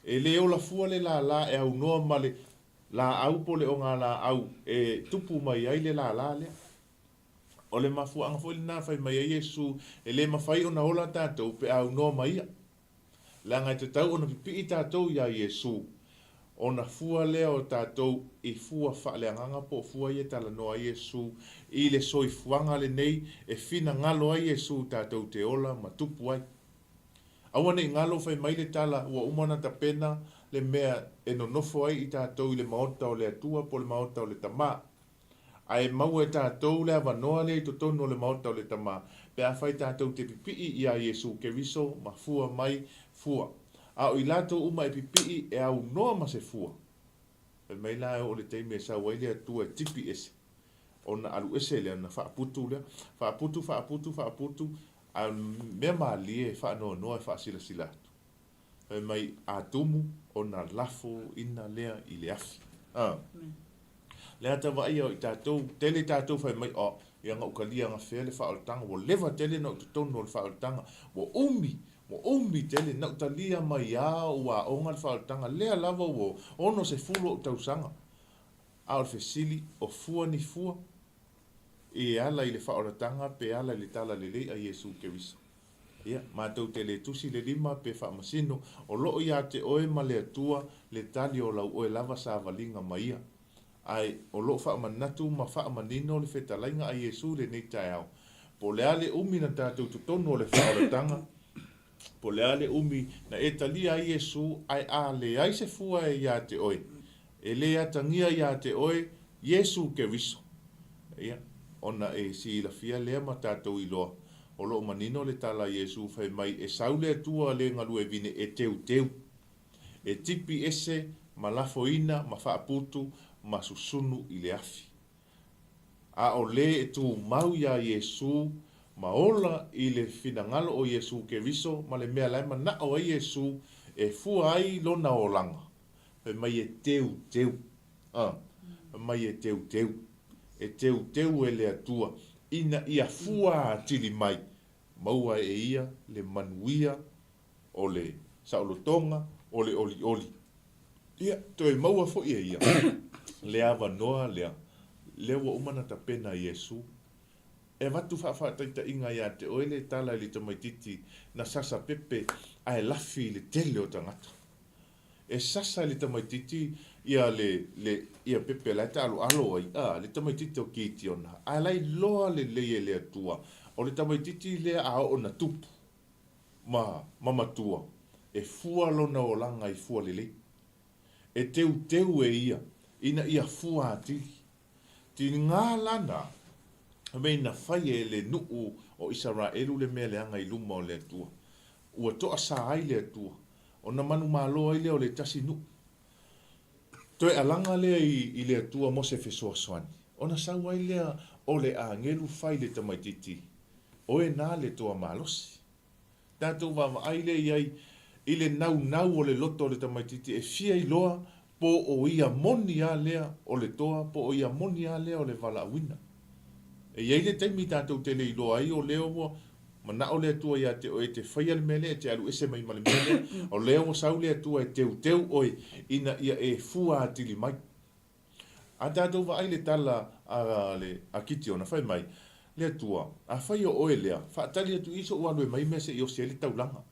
E le ola fua le la e au noa ma le la au po le o ngā la au. E tupu mai ai le la lea. O le mafu anga fo le nā whai mai a Iesu. E le mawhai o na ola tātou pe au noa mai ia. La ngai te tau o na pipi i tātou ia Iesu. O na fua lea o tātou i fua wha le anganga po fua ia tala noa Iesu. I le soi fuanga le nei e fina ngalo a Iesu tātou te ola ma tupu ai. Awane i ngalo whai mai le tala ua umana ta pena le mea e no nofo ai i tātou i le maota o le atua po le maota o le tama. Ai mau e tātou le avanoa le i totono o le maota o le tama. Pe a whai tātou te pipi i a Iesu ke riso ma fua mai fua. A o i lato uma e pipi e au noa ma se fua. Pe mai la o le teime sa waile atua e tipi ese. O na alu ese le na whaaputu le. Whaaputu. A mea maa lie wha noa e wha sila. Pe mai a tumu o na lafo ina lea i le afi. Lea ta vai o i tātou, tele tātou whai mai o, i anga ukalia anga whele whaoltanga, wo lewa tele na utotono le whaoltanga, wo umi tele na utalia mai a ua onga le whaoltanga, lea lava wo ono se fulo o tausanga. A o le whesili o fua ni fua, e ala i le whaoltanga, pe ala i le tala lele a Iesu Keriso. Ia, mātou te le tusi le lima pe whaamasino, o loo ia te oe ma le atua, le tali o lau oe lava sa valinga maia. Ai o lo fa manatu ma fa manino le fetalainga a Iesu le nei tai au. Po le ale umi na tātou tutono le whaoratanga. Po le ale umi na e talia a Iesu ai a le ai se fua e ia te oe. E le atangia ia te oe Iesu Keriso. Ia, ona e si la fia lea ma tātou iloa. O lo manino le tala Iesu fai mai e saule atua le ngalu e vine e teu. E tipi ese ma lafoina ma whaaputu ma susunu i le afi. A o le e tu mau ia Iesu, ma ola i le finangalo o Iesu Keriso, ma le mea laima na o Iesu e fua ai lona o langa. Pe mai e teu. Mai e teu. E teu e le atua. Ina ia fua atili mai. Maua e ia le manuia o le saulotonga o le oli. Ia, toi maua fo ia. Le ava noa lea. Lea wa umana ta pena Iesu. E watu whaataita inga ia te oele tala ili tamaititi na sasa pepe ai lafi le tele o tangata. E sasa ili tamaititi ia ia pepe la ta alo ai. Le tamaititi o kiti ona. Ai lai loa le lea tua. O le tamaititi lea a o na tupu. Ma tua. E fua lona o langa i fua lele. E teu e ia. Ina ia fua atili. Ti ngā lana, mei na whai e le nuu o Israelu le mea le anga i luma o le atua. Ua toa sa ai le atua. O na manu malo ai le o le tasi nuu. Toe alanga lea i le atua mo se fesoa soani. O na sau ai lea o le a ngelu whai le tamaititi. O e nā le toa malosi. Tātou wama ai le iai i le nau o le loto o le tamaititi e fia i loa po o ia moni a lea o le toa, po o ia moni a lea o le vala awina. E iei le taimi tātou tele i loa ai o leo mo, ma na o lea tua ia te oe te whaia le mele, te alu ese mai male mele, o leo mo sau lea tua e teu oe, ina ia e fua atili mai. A tātou wa ai le tala a kiti ona, whai mai, lea tua, a whai o oe lea, whaatali atu iso ua lue mai mese i o se le taulanga.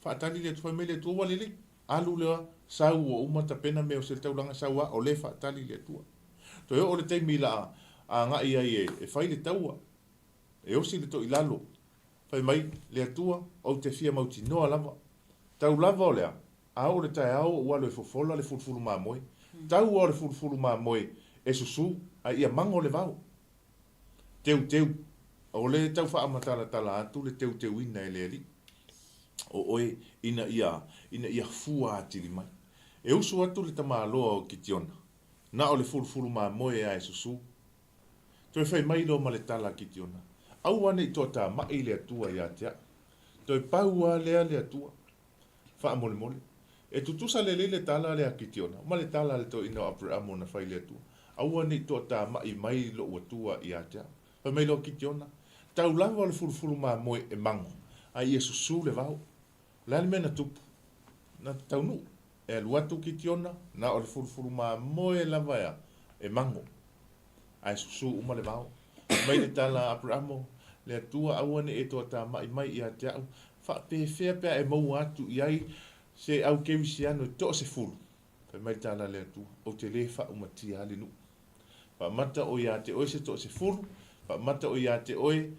whaatali le tua me le tua wale le. Alu lea sau o umata pena me o se taulanga saua o le whaatali le tua. Toi o le teimi la a nga ia e whai le taua. E osi le to i lalo. Whai mai le atua o te fia mauti noa lava. Tau lava o lea. A o le tae au ua le fofola le fulfulu maa moe. Tau o le fulfulu maa moe e susu a ia mango le vau. Teu. O le tau wha amatala tala atu le teu ina e le li. O oe ina ia fua atili mai. E usu atu le tamaloa o kitiona. Na o le fulfulu maa moe a e susu. Toi whai mai lo ma le tala kitiona. Au ane i tota mai le atua i atea. Toi paua lea le atua. Wha mole. E tutusa le tala le akitiona. Ma le tala le to ina Abraham na whai le atua. Au ane i tota mai lo atua i atea. Whai mai lo kitiona. Tau lava o le fulfulu maa moe e mango. A i e susu le vau. Lani mena tupu. Na taunu. E aluatu kitiona. Na o le fulfulu maa moe lava ea. E mango. A e susu uma le vau. Mai le tala Abraham. Le atua au ane e tota mai i atea. Wha pe e mau atu i ai. Se au kewisiano to se fulu. Whai mai tala le atua. O te le wha umatia ali nu. Wha mata o ia te oe se to se fulu. Wha mata o ia te oe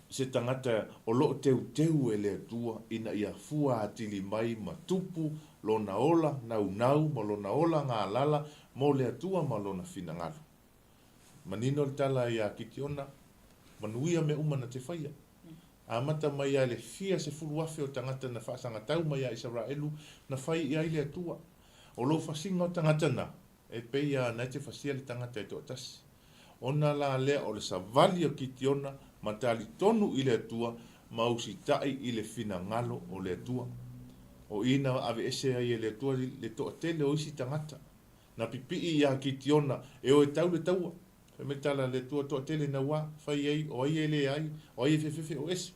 se tangata o loo teu e le atua ina ia fua atili mai ma tupu lona ola nau ma lona ola ngā lala mo le atua ma lona finangalo. Manino le tala ia kitiona manuia me umana te whaia. Amata mai a le fia se fulu afe o tangata na whaasanga tau mai a Israelu na whai ia le atua. O lo whasinga o tangata na e peia na te whasia le tangata e to tasi. Ona la lea o le savali o kitiona matali tonu i le atua mausi tai i le fina ngalo o le atua. O ina ave ese ai le atua le to tele o isi tangata. Na pipi i a kitiona e o e tau le taua. E me tala le tua to tele na wa fai ai o ai ele ai o ai fefefe o ese.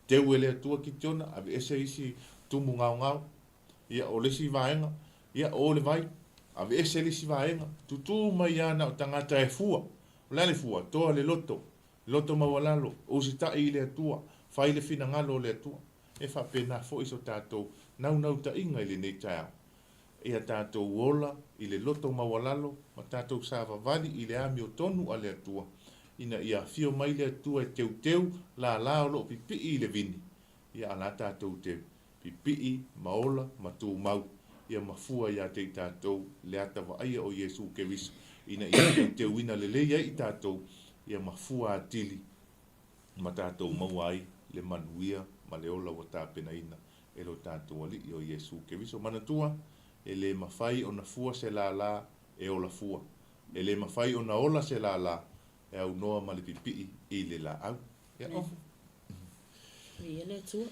Teu e le atua kitiona ave ese isi tumu ngau. Ia o le si vaenga. Ia o le vai. Ave ese le si vaenga. Tutu mai ana o tangata e fua. Lale fua, toa le loto mawalalo, o si ta i le atua, fai le fina ngalo le atua, e wha pena fo iso tātou, nau ta inga i le nei tau. E a tātou wola i le loto mawalalo, ma tātou sāwa vali i le ami o tonu a le atua, ina ia fio mai le atua e teu, la o lo pipi i le vini, ia ala tātou teu, pipi i, maola, matu mau, ia mafua ia te tātou, le atawa aia o Yesu ke visu. Ina ia te wina le leia i tātou ia mafua atili ma tātou mauai le manuia ma le ola wa tāpena ina e lo tātou ali i o Yesu ke viso manatua e le mawhai o na fua se la e ola fua e le mawhai o na ola se la e au noa ma le pipi i le la au ia o Ia le tua.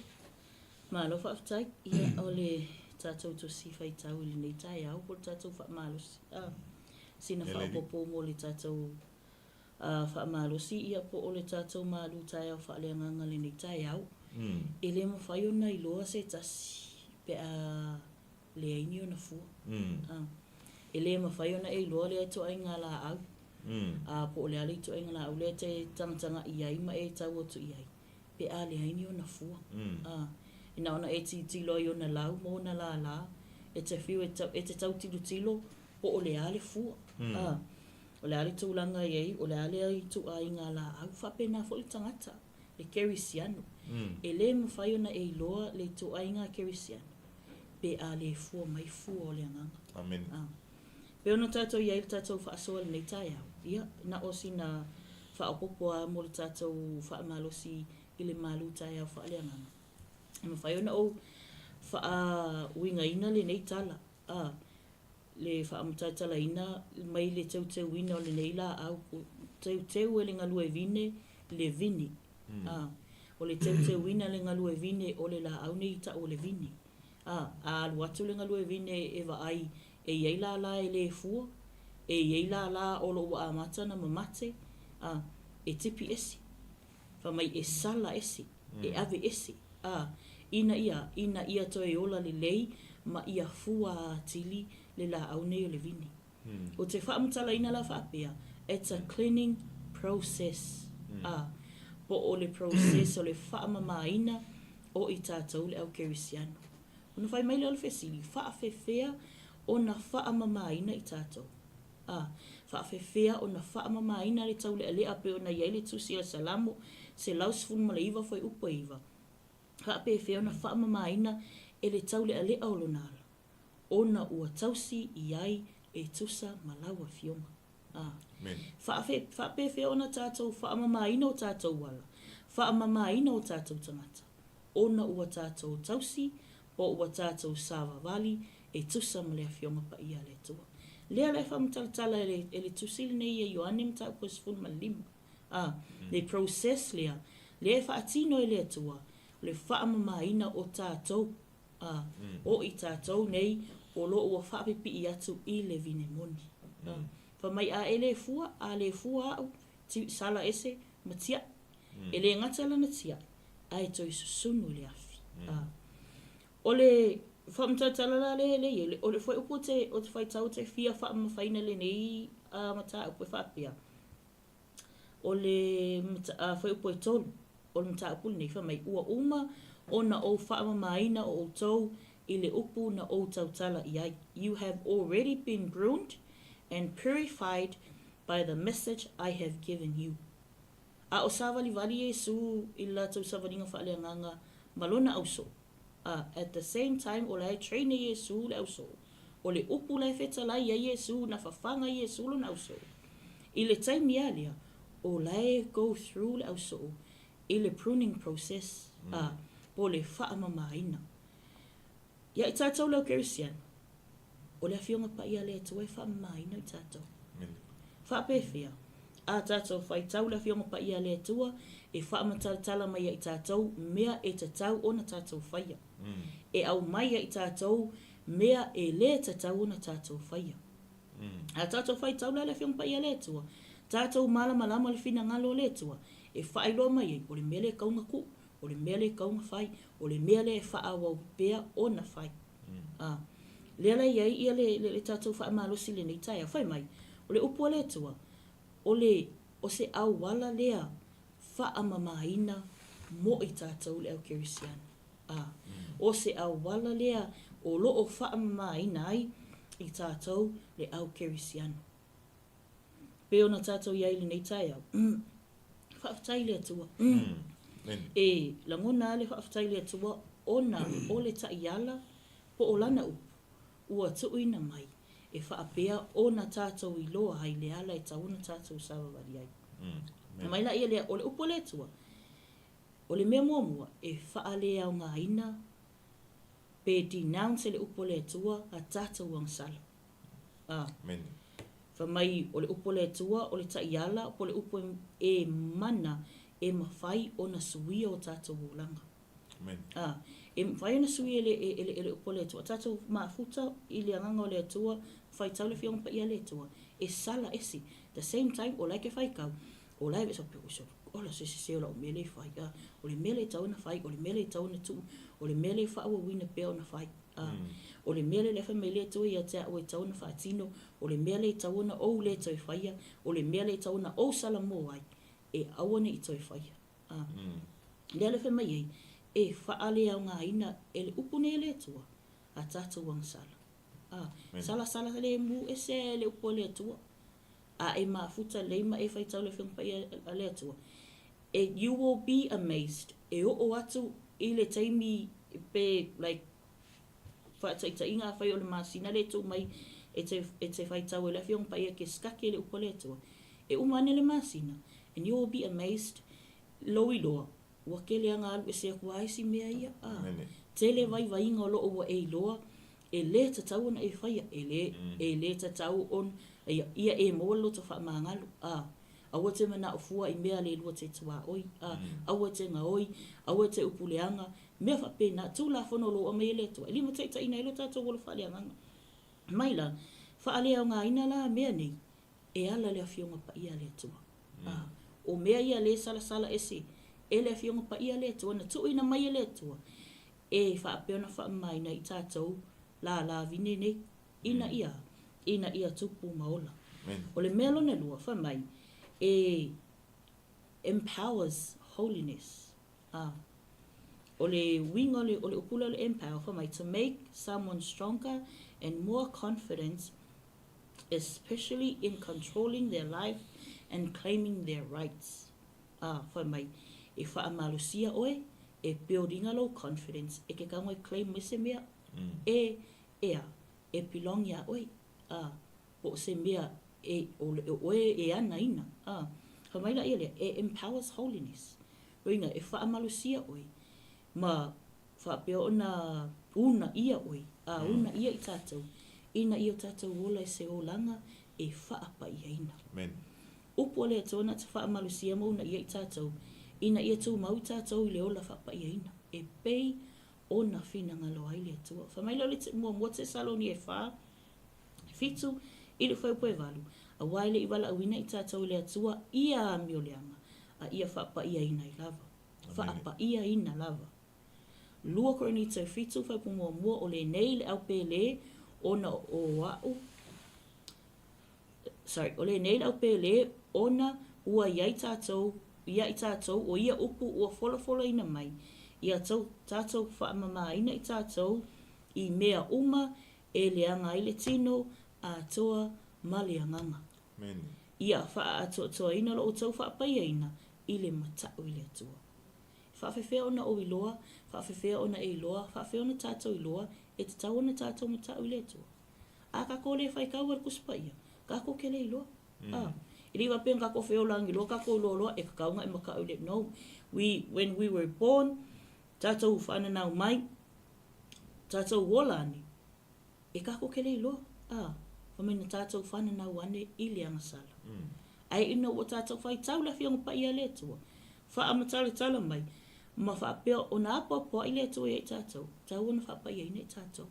Ma lo whaftai ia o le tātou to si whai tau i le nei tai au po tātou whaamalos. Sina whaapopo mo le tātou whaamalosi ia po o le tātou malu tai au whaaleanganga le nei tai au. E le mawhai o nei loa se tasi pe a le aini o na fua. E le mawhai o na e loa le ato ai ngā la au. Po le ali to ai ngā la au le te tangtanga i ai ma e tau atu i ai. Pe a le aini o na fua. Ina ona e tilo i o na lau mo na la. E te whiu e te tau tilo po o le ale fua. O le ale tūlanga iei, o le ale ai tu ai ngā la au whapena fo i tangata, le kerisiano. E le mawhai ona e loa le tu ai ngā kerisiano. Pe a le fua mai fua o le anganga. Amen. Pe ona tātou iei tātou whaasoa le nei tai au. Ia, na osi na whaapopoa mo le tātou whaamalosi i le malu tai au wha le anganga. E mawhai ona o wha uinga ina le nei tala. Le whaamatala ina, mai le teu ina o le neila au, teu e le ngalu e vine, le vini. O le teu ina le ngalu e vine o le la au nei ta o le vini. Alu atu le ngalu e vine e wa ai, e iei la e le fua, e iei la o lo ua amata na mamate, e tipi esi. Wha mai e sala esi, e ave esi. Ina ia to e ola le lei, ma ia fua tili, le la au nei o le vini. O te whaamutala ina la whaapea, it's a cleaning process. Po o le process o le whaamama ina, o I tātou le au kerisiano. Ona whai mai le alwhesili, whaafewhea o na whaamamaina I tātou. Whaafewhea o na whaamamaina le tau le alea pe o na iaile tusi a salamo, se lausfunu ma le iwa whai upa iwa. Whaafewhea o na whaamamaina e le tau le alea o lonala. O na ua tausi iai e tusa malawa fionga. Whaapewhea o na tātou whaamamaina o tātou wala. Whaamamaina o tātou tangata. O na ua tātou tausi, o ua tātou sawa wali, e tusa ma lea fionga pa ia le tua. Lea le whamatalatala e le tusili nei e Ioane mta kusfun ma lima. Le process lea. Lea whaatino e lea tua. Le whaamamaina o tātou. O I tātou nei, o lo ua whaapipi I atu I le vine moni. Whamai a ele fua, a le fua au, sala ese, matia. Ele ngatala na tia. Ai toi susunu le afi. O le whamatalatala le, o le whai upo te, o te whai tau te fia whaamawhaina le nei, mata upo e whaapea. O le whai upo e tolu, o le mata upo nei whamai ua uma, o na o whaamamaina o tau, I le upu na o tautala iai. You have already been groomed and purified by the message I have given you. A o savali vali Yesu ila tau savalinga whaaleanganga malona auso. At the same time, o lai train Yesu le auso. O le upu lai whetalai a Yesu na whawhanga Yesu le auso. I le taimi alia, o lai go through le auso. I le pruning process. O le whaamamaina. Ia I tātou leo kerisian. O le awhionga pa ia lea tua e whaamamaina I tātou. Whaapewhia. A tātou whai tau le awhionga pa ia lea tua e whaamatalatala mai I tātou mea e tatau o na tātou whaia. E au mai I tātou mea e lea tatau o na tātou whaia. A tātou whai tau le awhionga pa ia lea tua. Tātou malama le fina ngalo lea tua. E whaailoa mai e o le mele kaunga ku. O le mele kaunga whai, o le mele e whaawau pea o na whai. Lea iai ia le tātou whaamalosi le nei tai a whai mai. O le upua le tua, o se au wala lea whaamamaina mo I tātou le au kerisiana. O se au wala lea o loo whaamamaina ai I tātou le au kerisiana. Peo na tātou iai le nei tai au. Whaafatai lea tua. E langona le whaafatai lea tua ona o le taiala po o lana upu. Ua tuuina mai e whaapea o na tātou I loa hai le ala e tauna tātou sawa wari ai. Mai la ia lea o le upu le tua. O le mea muamua e whaalea o ngā ina pe denounce le upu le tua a tātou ang sala. Whamai o le upu le tua o le taiala po le upu e mana e mawhai o na suia o tātou ulanga. E mawhai o na suia ele upo le tua. Tātou maafuta I le anganga o le tua, whai tau le whionga pa ia le tua. E sala esi. The same time, o lai ke whai kau, o lai veso pio uso. Ola se ola o mele whai. O le mele tau na whai, o le mele tau na tu, o le mele whaawa wina peo na whai. O le mele le whamai le tua ia tea o e tau na whaatino, o le mele tau na ou le tau whaia, o le mele tau na ou sala mo ai. E awane I toi whaia. Lea le whamai ei, e whaale au ngā ina e le upune le tua, a tātou wang sala. Sala le mu e se le upo le tua. A e maafuta le ima e whaitau le whampai a le tua. E you will be amazed. E o atu I le taimi pe, like, whaataita inga whai o le masina le tu mai e te whaitau e le whampai a ke skake le upo le tua. E umane le masina. And you will be amazed. Loi loa. Ua kele anga alu e se aku aisi mea ia. Tele vai inga o loo ua e loa. E le tatau ona e whaia. E le tatau on. Ia e moa loto wha maangalu. Aua te mana o fua I mea le lua te tua oi. Aua te nga oi. Aua te upuleanga. Mea wha pena. Tūla whono loa mea le tua. Lima teita ina ilo tatou wala wha leanganga. Maila. Wha alea o ngā ina la mea nei. E ala lea whionga pa ia le tua. O mea ia le sala ese. E le whionga pa ia le tua. Na tuuina mai le tua. E whaapeona whaamaina I tātou. La vine nei. Ina ia tupu maola. O le mea lona lua whamai. E empowers holiness. o le winga o le upula o le empower for mai to make someone stronger and more confident, especially in controlling their life and claiming their rights. For mai e whaamalusia oe, e building a low confidence, e ke kango e claim me se mea, e pilong ya oe, po se mea e oe e ana ina. For mai la ia lea, e empowers holiness. Ringa, e whaamalusia oe, ma whapeo una ia oe, una ia I tātou, ina ia tātou wola e se o langa, e whaapa ia ina. Amen. Upo le tōna te whaamalusia mo una ia I tātou, ina ia tū mau tātou I le ola whaapa ia ina, e pei ona whina ngalo ai le atua. Whamaila le te mua te saloni e wha, fitu, I le whaupoe walu, a waile I wala awina I tātou le atua, ia mio leanga, a ia whaapa ia ina I lava. Whaapa ia ina lava. Lua koroni tau fitu whaipu mua o le nei le au pele ona o wau. O le nei le au pele ona ua ia I tātou o ia upu ua fola ina mai. Ia tātou whaamama ina I tātou I mea uma e leanga I le tino a toa ma leanganga. Amen. Ia wha toa ina lo o tau whaapaia ina I le matau I le atua. Whaafewhea ona o iloa, whaafewhea ona e iloa, whaafewhea ona tātou iloa, e te tau ona tātou matau I le atua. A kako le whaikau ar kuspaia, kako ke le iloa. I riwa pēn kako wheo langi loa, kako iloa e kakaunga e makau le. No, when we were born, tātou whananau mai, tātou wolani, e kako ke le iloa. Whamena tātou whananau ane I le angasala. Ai ino o tātou whaitau la whionga pa ia le atua. Wha amatale tala mai, ma whaapea o nā papa I le atua I tātou, tau ona whaapa ia ina I tātou.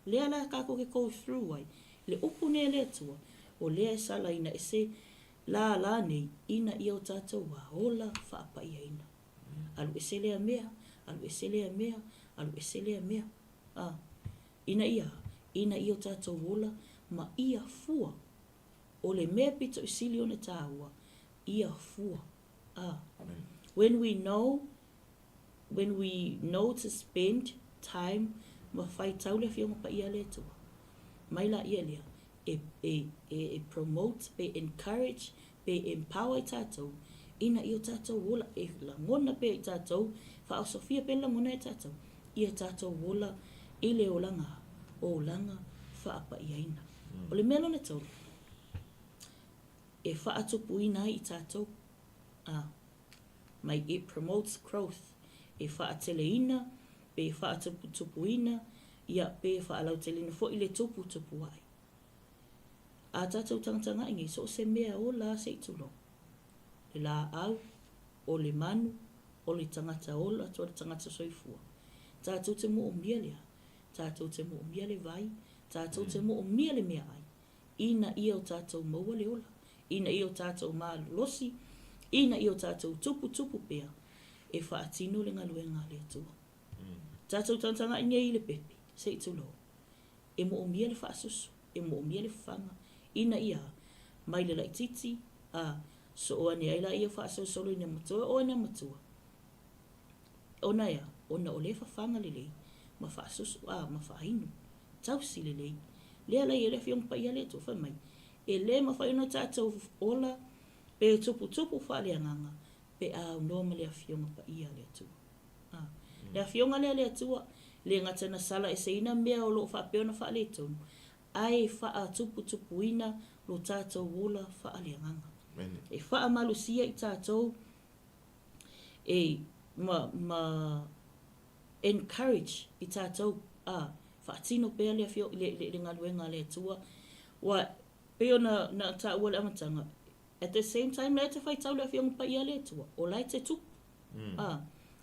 Lea la kako ke go through ai, le upu ne le atua, o lea e sala ina e se la nei, ina I o tātou wa hola whaapa ia ina. Alu e se lea mea, alu e se lea mea, alu e se lea mea. Ina I o tātou wola, ma ia fua. O le mea pito I sili o ne tāua, ia fua. When we know to spend time ma whai tau le whionga pa ia le tua. Mai la ia lea, e promote, pe encourage, pe empower I tātou. Ina I o tātou wola, e langona pe I tātou, wha o Sofia pe langona I tātou. Ia tātou wola, I le o langa whaapa ia ina. O le melo ne tau. E wha atupu ina I tātou. Mai it promotes growth. E wha atele ina, pe wha atupu ina, ia pe wha alau tele ina fo I le tupu ai. A tātou tangtanga ingi, so se mea o la se itulo. Le la au, o le manu, o le tangata ola, to le tangata soifua. Tātou te mo o mia lea, tātou te mo o mia le vai, tātou te mo o mia le mea ai. Ina ia o tātou maua le ola, ina ia o tātou maa losi, ina ia o tātou tupu pea, e wha atino le ngaluenga le atua. Tātou tangtanga inga I le pepe, se itulo. E mo o mia le wha asusu, e mo o mia le whanga, ina ia, mai le laititi, so o ane aila ia wha asusu solo ina matua, o ina matua. Ona ia, ona o le whawhanga le lei, ma wha asusu, ma wha hainu, tausi le lei, lea lai e le whiong pa ia le tu whamai, e le ma wha ina tātou ola, pe tupu wha le anganga, pe au noma le whionga pa ia le tu. Le whionga le atua, le ngatana sala e se ina mea o lo wha peona wha le tu, ai wha tupu ina lo tātou ola wha le anganga. E wha malusia I tātou, e ma encourage I tātou, whaatino pēr le whio le ngaluenga le atua, wa peo na tā ua le amatanga. At the same time, lai te whai tau le whionga pa ia le atua, o lai te tupu.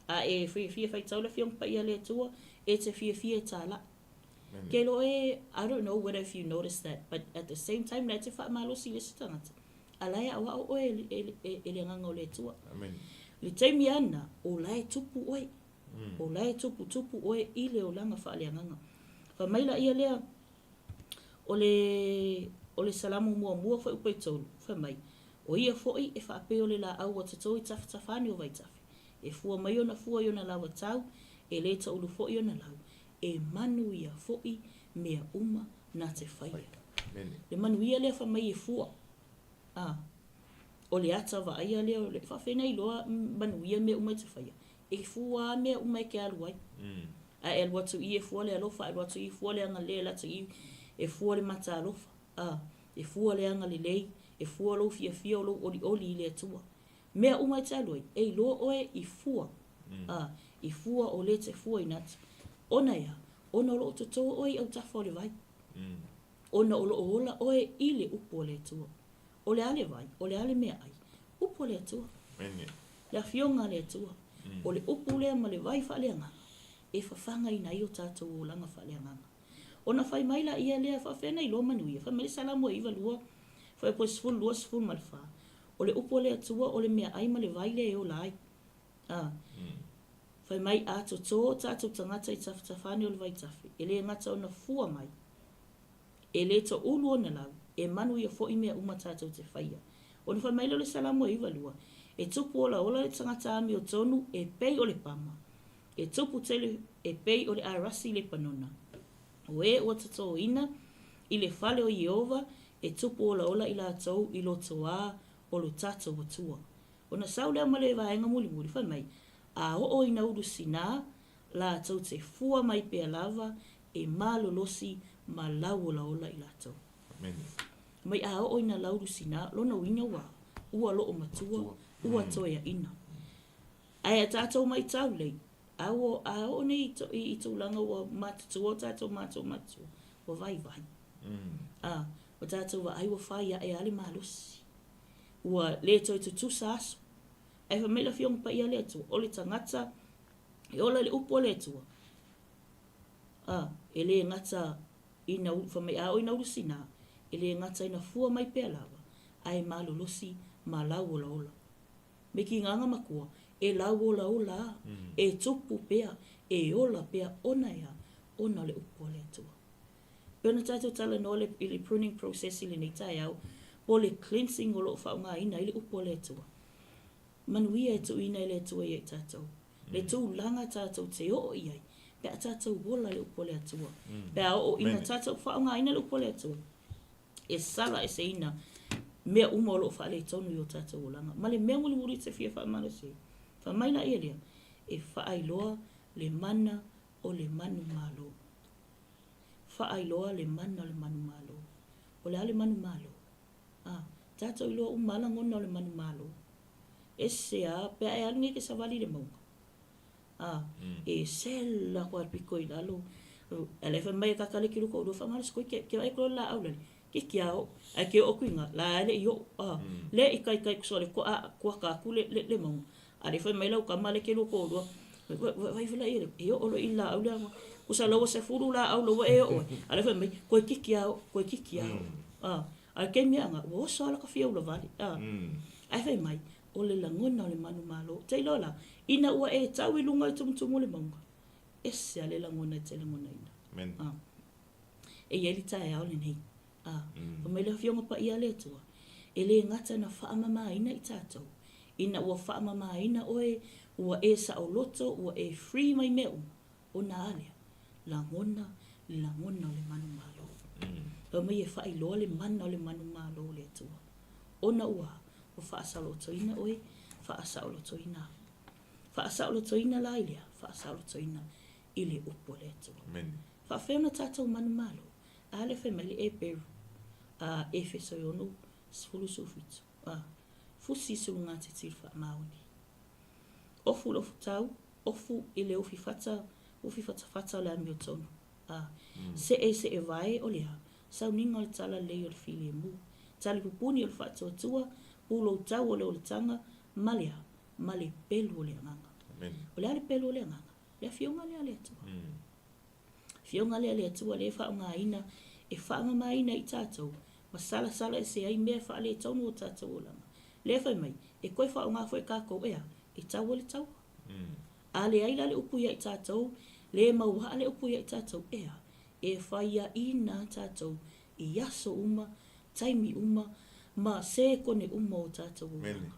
E whia whai tau le whionga pa ia le atua, e te whia tā la. Ke lo I don't know whether if you noticed that, but at the same time, lai te wha malosi le sitangata. A lai awa o e le nganga o le atua. Le taimi ana, o lai tupu oe. O lai tupu oe I le o langa wha le nganga. Wha maila ia lea, o le salamu mua wha upai tolu, wha mai. O ia fo'i e wha apeo le la au o te toi tafani o vai tafi. e fua mai ona fua iona lawa tau, e le ta ulu fo iona lau, e manu ia fo'i mea uma na te whaia. Mene. Le manu ia lea wha mai e fua. O le ata wa aia lea, le whawhena i loa manu ia mea uma te whaia. E fua mea uma e ke aluai. A e alua tu i e fua le alofa, alua tu i fua le anga le lata i e fua le mata alofa. E fua le anga le lei, e fua lo fia fia o lo oli i le atua. Mea uma e te aluai, e loa oe i fua. I fua o le te fua i nata. Ona ia, ona o lo to oe au tafa o le vai. Ona o lo ola oe i le upo o le atua. O le ale vai, o le ale mea ai. Upo o le atua. Mene. Le fionga le atua. O le upo lea ma le vai fa le nganga. E whawhanga i nai o tātou o langa wha le nganga. Ona whai maila ia lea whawhena i loa manuia. Whai mai salamu e iwa lua. Whai po sifuru lua sifuru ma le wha. O le upo le atua o le mea ai ma le vai le e o lai. Whai mai ato tō tātou tangata i tawhane o le vai tafi. E le ngata ona fua mai. E le to ulu o na lau. E manu ia fo i mea uma tātou te whaia. Ona whai maila le salamu e iwa lua. E tupu ola le tangata ami o tonu e pei o le pama. E tupu tele e pei o le arasi le panona. O e ua tato ina i le fale o Iova e tupu ola i la tau i lo toa o lo tato o tua. Ona sau lea male vaenga muli muli whai mai. A o ina uru sina la tau te fua mai pea lava e malolosi ma lau ola i la tau. Mene. Mai a o ina lauru sina lona uina wa ua lo o matua ua toia ina. Ai a tātou mai tau lei. A o nei i tūlanga ua matutua o tātou matua. O vai. O tātou wa ai ua whai a e ale malosi. Ua le toi tu saso. Ai wha mela fiong pa ia le atua. O le tangata e ola le upo le atua. E le ngata ina whamai a o ina urusina. E le ngata ina fua mai pea lava. Ai malolosi ma lau ola. Me ki nganga makua, e lau ola, e tupu pea, e ola pea, ona le upo le atua. Pena tātou tala no le pruning process i le nei tai au, po le cleansing o lo whaunga ina i le upo le atua. Manuia e tu ina i le atua i e tātou. Le tū langa tātou te o i ai, pea tātou wola le upo le atua. Pea o ina tātou whaunga ina le upo le atua. E sala e se ina, mea uma o lo wha le tonu i o tātou o langa. Ma le mea muli muri te fia wha mana se. Wha maina ia lea, e wha ailoa le mana o le manu malo. Wha ailoa le mana o le manu malo. O le ale manu malo. Tātou iloa umala ngona o le manu malo. E sea, pea e alinge ke savali le maunga. E sela kwa piko i lalo. Ele wha mai kakale ki luko o do wha mana skoi ke ai klo la au lali. Ke kiao, ai ke o kuinga, la ele i o, le i kai kusole kua kaku le maunga. Ale whai mai lau ka male ke loko o doa, vai whala i e o olo i la au lea, kusa lawa se furu la au lawa e o, ale whai mai, koe kikiao. Ale ke mianga, o so ala ka fia ula vali. Ai whai mai, o le langona o le manu malo, te ilola, ina ua e tau i lunga i tumutumu le maunga. Ese ale langona i te langona ina. E ieli tae au le nei. O me le fionga pa ia le tua. E le ngata na whaamama ina i tātou. Ina ua whaamama ina oe, ua e sa o loto, ua e free mai meu. O na alea, langona o le manu malo. O me e whai loa le mana o le manu malo le tua. O na ua, o whaasa o loto ina oe, whaasa o loto ina. Whaasa o loto ina la ilea, whaasa o loto ina ile upo le tua. Whawhena tātou manu malo. Ale whemeli e peru. E wheso i onu, sfulu sufitu. Fusi su ngā te tirwha maoni. Ofu lofu tau, ofu ile ufi fata le ami o tonu. Se e vai o lea, sau ninga o le tala lei o le fili e mu. Tali pupuni o le fata o tua, pulo tau o le o le tanga, malea, male pelu o le anganga. O le ale pelu o le anganga, lea fionga lea lea tua. Fionga lea tua, lea whaunga ina, e whaanga ina i tātou, ma sala e se ai mea wha le tonu o tātou o langa. Le whai mai, e koe wha o ngā whai kākou ea, e tau o le tau. A le aila le upu ia i tātou, le mauha le upu ia i tātou ea, e whai a i nā tātou, i aso uma, taimi uma, ma se kone uma o tātou o langa.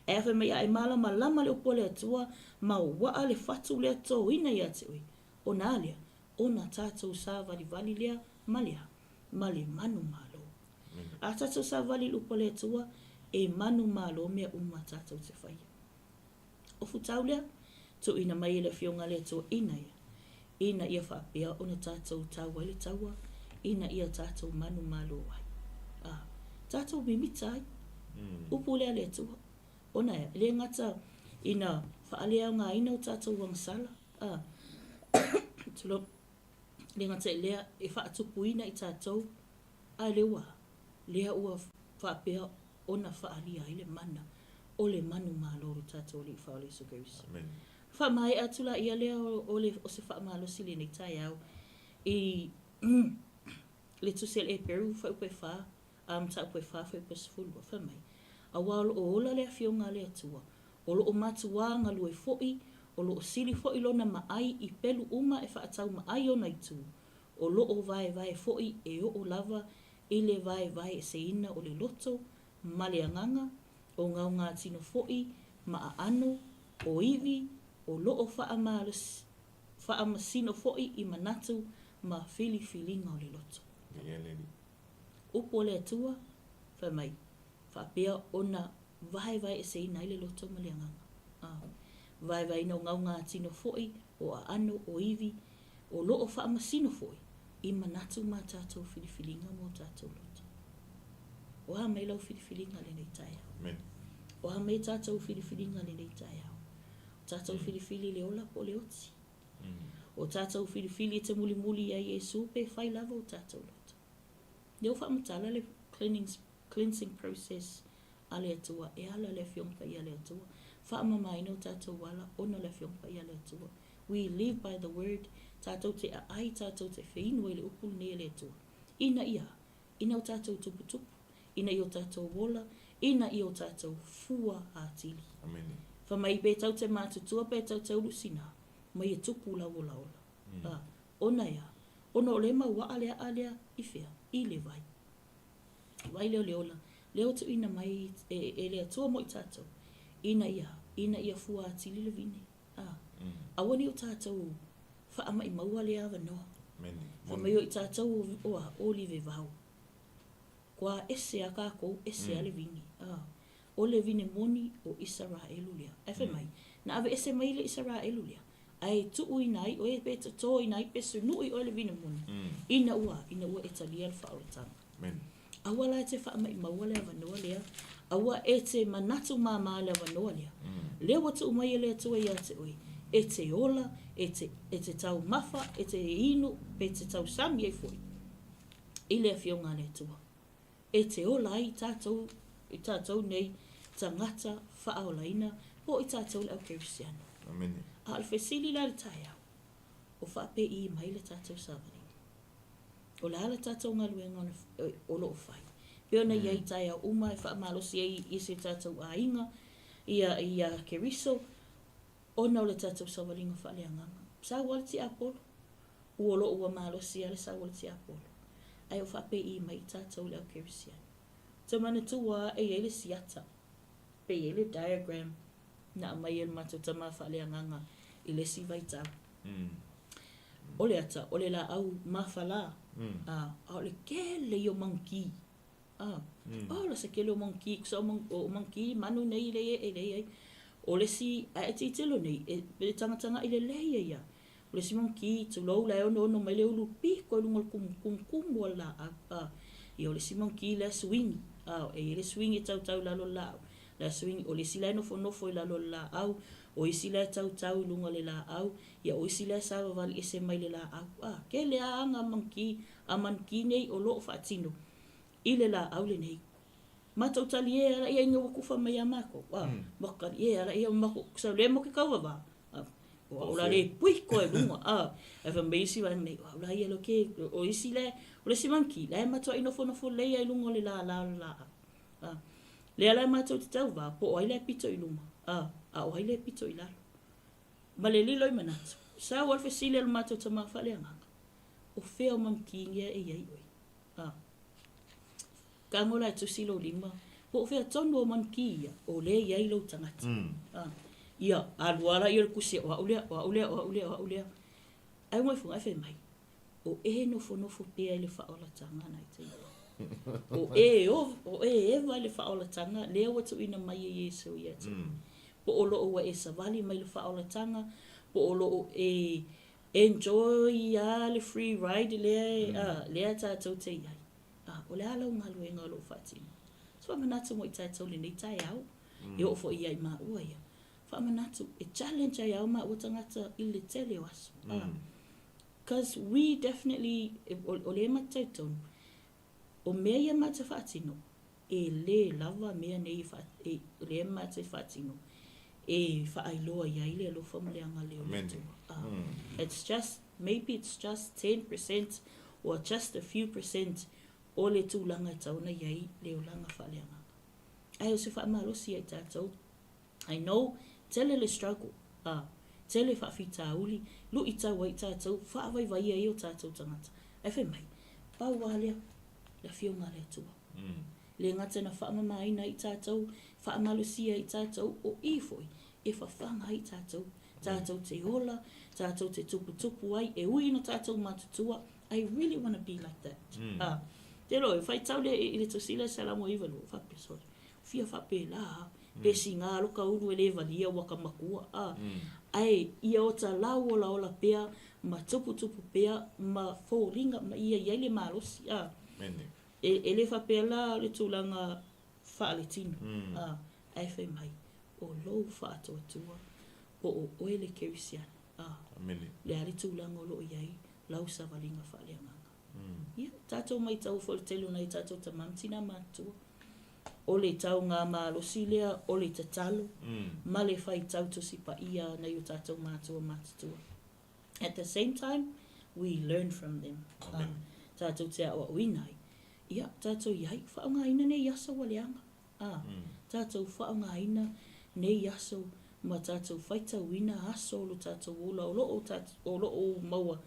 E fe mai ai mala malama le upo le atua, ma waa le fatu le ato ina ia te oi. O nā lea, o nā tātou sā vali lea, ma le manu malo. A tātou sā vali le upo le atua, e manu malo mea uma tātou te whai. O futau lea, to ina mai le fionga le atua ina ia. Ina ia whapea o na tātou taua le taua, ina ia tātou manu malo ai. Tātou mimita ai, upu lea le atua. Ona ia, le ngata ina whaalea ngā ina o tātou wangsala. Tulo, le ngata lea e whaatupu ina i tātou, ai lewa, lea ua whapea ona whaalia i le mana, o le manu māloru tātou li whaole sukarisa. Amen. Whamai atula ia lea o se whaamalosi le nei tai au, i le tusel e peru whaupe wha, ta upe wha whaupe sifulua, whamai. A walo o ola lea fionga lea tua, o lo o matua ngā lue fo'i, o lo o sili fo'i lona maai i pelu uma e whaatau maai o naitu, o lo o vai fo'i e o lava i le vai e se ina o le loto, ma le anganga, o ngau ngā tino fo'i, ma a ano, o iwi, o lo o whaamasino fo'i i manatu, ma filinga o le loto. Upo le atua, whamai. Whapea ona vai e se ina i le loto ma le anganga. Vai no ngau ngā tino fo'i, o a ano, o iwi, o lo o whaamasino fo'i, i manatu ma tātou filinga mo tātou loto. O ha mei lau filinga le nei tai au. Amen. O ha mei tātou filinga le nei tai au. Tātou fili le ola po le oti. O tātou fili te muli a Yesu pe whai lava o tātou loto. Leo whaamutala le cleansing process a le atua, e ala le fiongpa i a le atua. Whaamamaina o tātou wala, ona le fiongpa i a le atua. We live by the word, tātou te ai, tātou te whino e le upul ne le atua. Ina o tātou tupu, ina i o tātou wola, ina i o tātou fua a tili. Amen. Whamai pe tau te mātutua, pe tau te urusina, mai e tupu la ola. Ona ia, ona o le maua alea i whea, i le vai. Vai leo leola, leo tu ina mai e lea tua mo i tātou. Ina ia fua atili le vine. Awani o tātou, whaama i maua lea wanoa. Whamai o i tātou oa olive vau. Kwa ese a kākou, ese a le vini. O le vine moni o Israelu lea. Efe mai, na ave ese mai le Israelu lea. Ai tuu inai, o e peta tō inai, pesu nui o le vine moni. Ina ua e talia le whaoretanga. Amen. Awa la te whaama i maua lea wanoa lea. Awa e te manatu māma lea wanoa lea. Lea watu umai e lea tua ia te oi. E te ola, e te tau mafa, e te inu, pe te tau sami e foi. I lea fionga lea tua. E te ola ai i tātou nei, tangata, whaolaina, po i tātou le au kerisiano. Amen. A alfesili la le tai au, o whape i mai le tātou sāwari. O la ala tātou ngā luenga o lo whai. Peo na iai tai au uma e whaamalosi i se tātou ainga, ia keriso, o nau le tātou sāwaringa whaaleanganga. Sā wale ti apolo, uolo ua malosi ale sā wale ti apolo. Ai o whape i mai tātou le au kerisiano. Te mana tua e ele siata, pe ele diagram, na mai el matou tama whaaleanganga i le si vai tau. O le ata, o le la au mawhala, o le kele i o manki. O la se kele o manki, kusa o manki, manu nei le e le o le si, a e ti telo nei, e le tangatanga i le leia ia. O le si manki, tu lau la ono mai le ulu piko, lunga kum o la i o le si manki le swing, e le swing e tau lalo lao. La swing o le sila nofo i lalo la au, o isi la tau lunga le la au, ia o isi la sawa vali ese mai le la au. Ke le anga a manki nei o loo whaatino, i le la au le nei. Matau tali e ara ia inga wakufa mai a mako, makari e ara ia mako, kusau le mo ke kaua wa. O la le pui koe lunga, e wha meisi wang nei, o la ia lo ke, o isi le, o le si manki, la e matua i nofo le ia i lunga le la au. Le ala mātou te tau wā, po o aile pito i luma. O aile pito i lalo. Ma le lilo i manatu. Sa walfe sile al mātou ta mawhale anganga. O whea o mamkingia e iai oi. Ka ngola e tu silo lima, po o whea tonu o man ki ia, o le iai lau tangata. Mm. Ia, aluara ia kusia, o aulea. Ai mai funga whe mai. O nofo pea le whaolatanga nai te ia. O eva le whaolatanga, lea watu ina mai e Yesu ia te. Po o loo wa e savali mai le whaolatanga, po o loo e enjoy le free ride lea tātou te iai. O le alau ngalu e ngalo whatino. So manatu mo i tātou le nei tai au, e o fo iai maa ua ia. Manatu e challenge ai au maa ua tangata i le tele o aso. Because we definitely, o le matau o mea ia mata whaatino, e le lava mea nei le mata whaatino, e whaailoa ia le alofa mleanga leo. Maybe it's just 10% or just a few percent o le tūlanga tauna iai leo langa whaaleanga. Ai o se whaamalosi ai tātou, I know, tele le struggle, tele whaafita uli, lu i tau ai tātou, whaawai vai ai o tātou tangata. E whe mai, pau wālea, la whionga le tua. Le ngata na whaamamaina i tātou, whaamalosia i tātou, o ifoi, e whawhanga i tātou, tātou te ola, tātou te tupu ai, e ui no tātou matutua, I really want to be like that. Te roi, whai tau le i le tosila salamo iwalo, whape sori, fia whape la, pesi ngā loka uru e le valia waka makua. Ai, ia o ta lau ola ola pea, ma tupu pea, ma fōringa, ma ia iele malosi. E le whapea la le tūlanga whaale tino. Ai whai mai, o lou whaatua tua, po o oe le kerisiana. Le ale tūlanga o lo iai, lau sa valinga whaale anganga. Ia, tātou mai tau fo le telu nei tātou ta mamtina mātua. O le tau ngā mālosi lea, o le tatalo, ma le whai tau tosi pa ia nei o tātou mātua mātua. At the same time, we learn from them. Tātou te awa uinai. Ia, tātou iai, whaonga ina nei yaso waleanga. Tātou whaonga ina nei yaso, ma tātou whaitau ina aso lo tātou ola, o lo o maua,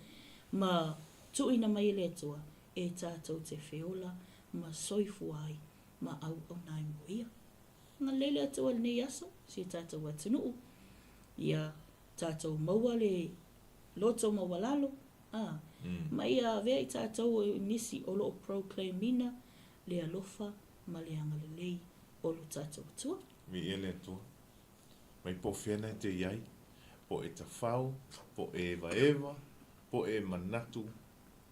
ma tuina mai le atua, e tātou te whiola, ma soifu ai, ma au nai moia. Ngā lele atua nei aso, si tātou atunuu. Ia tātou maua le loto maua lalo. Ma ia vea i tātou nisi o loo proclaimina le alofa ma le angalelei o lo tātou atua. Mi ele atua. Mai po whiana te iai, po e tawhau, po e eva, po e manatu,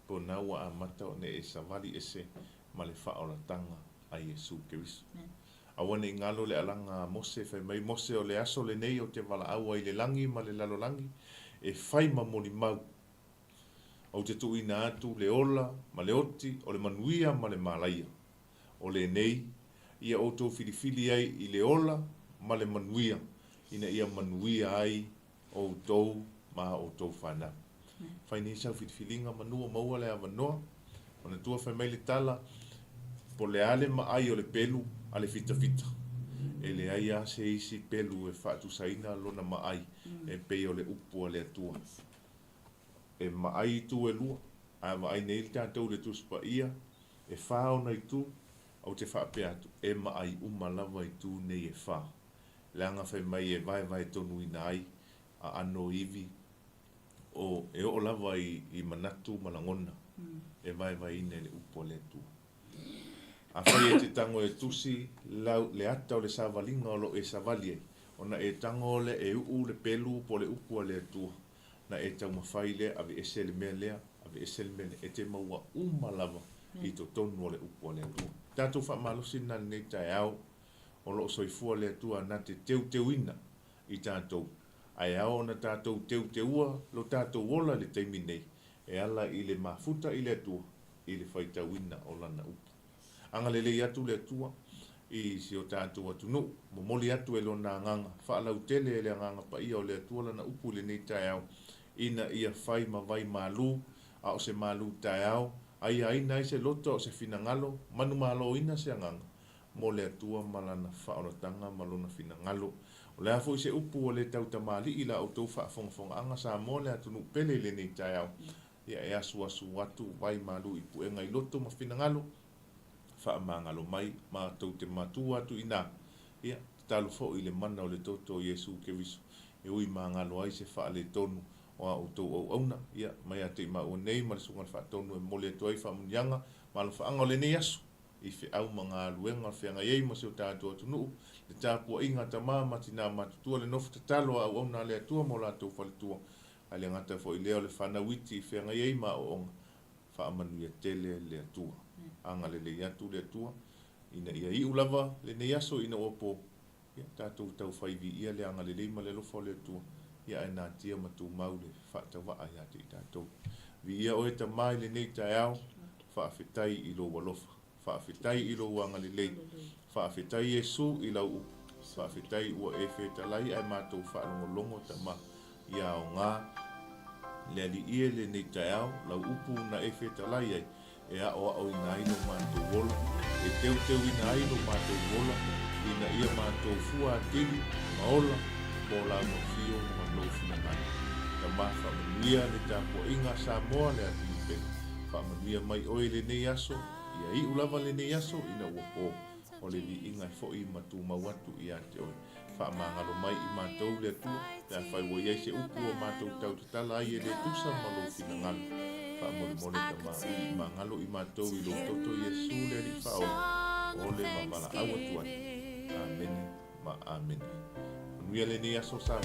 po naua a mata o ne e savali ese ma le whaolatanga a Yesu Keriso. Awane ngalo le alanga mose, whai mai mose o le aso le nei o te wala aua i le langi ma le lalolangi, e whai ma moni mau. Au te tuina atu le ola, ma le oti, o le manuia ma le malaia. O le nei, ia o tō filifili ai i le ola, ma le manuia, ina ia manuia ai o tō ma o tō whanau. Whai ni sau filifilinga manua maua le avanoa, o na tua whai mai le tala, po le ale ma ai o le pelu, ale fita. E le ai a se isi pelu e whaatu saina lona ma ai, e pei o le upu o le atua. E ma ai tu e lua, a ma ai neil tātou le tuspa ia, e whao nei tu, au te whaapea atu, e ma ai umalava i tu nei e wha. Le anga whai mai e vai tonu ina ai, a ano iwi, o e o lava i manatu malangona, e vai ina le upu o le atua. A whai e te tango e tusi, le ata o le savalinga o lo e savali ei. Ona e tango le e le pelu po le upu o le atua. Na e tau mawhai lea, ave ese le mea lea, ave ese le mea e te maua umalava i to tonu o le upu o le atua. Tātou whaamalosi na nei tai au, o lo soifua le atua na te teu ina i tātou. Ai au na tātou teua, lo tātou ola le teimi nei. E ala i le mafuta i le atua, i le whaitau ina o lana upu. Anga lele atu le atua, i si o tātou atunu, mo moli atu e lona nganga, whaalau tele e le nganga pa ia o le atua lana upu le nei tai au, ina ia whai ma vai malu, a o se malu tai au, ai aina i se loto o se finangalo, manu malo ina se nganga, mo le atua malana whaoratanga malona finangalo. O le afo i se upu o le tau tamali i la o tau whaafongafonga anga sa mo le atunu pele le nei tai au, ia e asu atu vai malu i puenga i loto ma finangalo, whaamangalo mai, mātou te matua atu ina. Ia, talo fo i le mana o le toto Yesu ke visu. E ui mangalo ai se wha le tonu o a utou au auna. Ia, mai a te mau nei, ma le sunga le wha tonu e mole atu ai wha munianga, ma le wha anga le nei asu. I fe au mga luenga whianga iei ma se o tātua tunuu. Le tāpua inga ta maa matina matutua le nofu te talo au auna le atua mo la tau whaletua. A le ngata fo i leo le whanawiti i whianga iei ma o onga. Wha amanuia tele le atua. Anga le atu le atua. Ina ia i ulava le nei aso ina opo. Ia tātou tau whaivi ia le anga le leima le lofa le atua. Ia e nā tia matu mau le whaatawaa ia te i tātou. Vi ia o e ta mai le nei tai au. Whaafetai i lo walofa. Whaafetai i lo wanga le lei. Whaafetai Yesu i lau upu. Whaafetai ua e whetalai ai mātou whaanongolongo ta ma. Ia o ngā le ali ia le nei tai au. Lau upu na e whetalai ai. E a o au ina ino mātou wola. E teu ina ino mātou wola. Ina ia mātou fua atili, maola, mo la mo fio ma lofu na nai. Ta ma whamanuia le tāpua inga Samoa le ati pe. Whamanuia mai oi le nei aso. Ia i ulava le nei aso ina uapo. O le li inga fo i matu mawatu i ate oi. Whaamangalo mai i mātou le atua. Tea whai wa iei se upu o mātou tau te tala ai e le tusa ma lofu na ngalo. Whaamole ta maa i mangalo i mātou i lo toto Yesu le li whao. O le mamala awa tuai. Amen, ma amen. Nuia le ni aso sa. O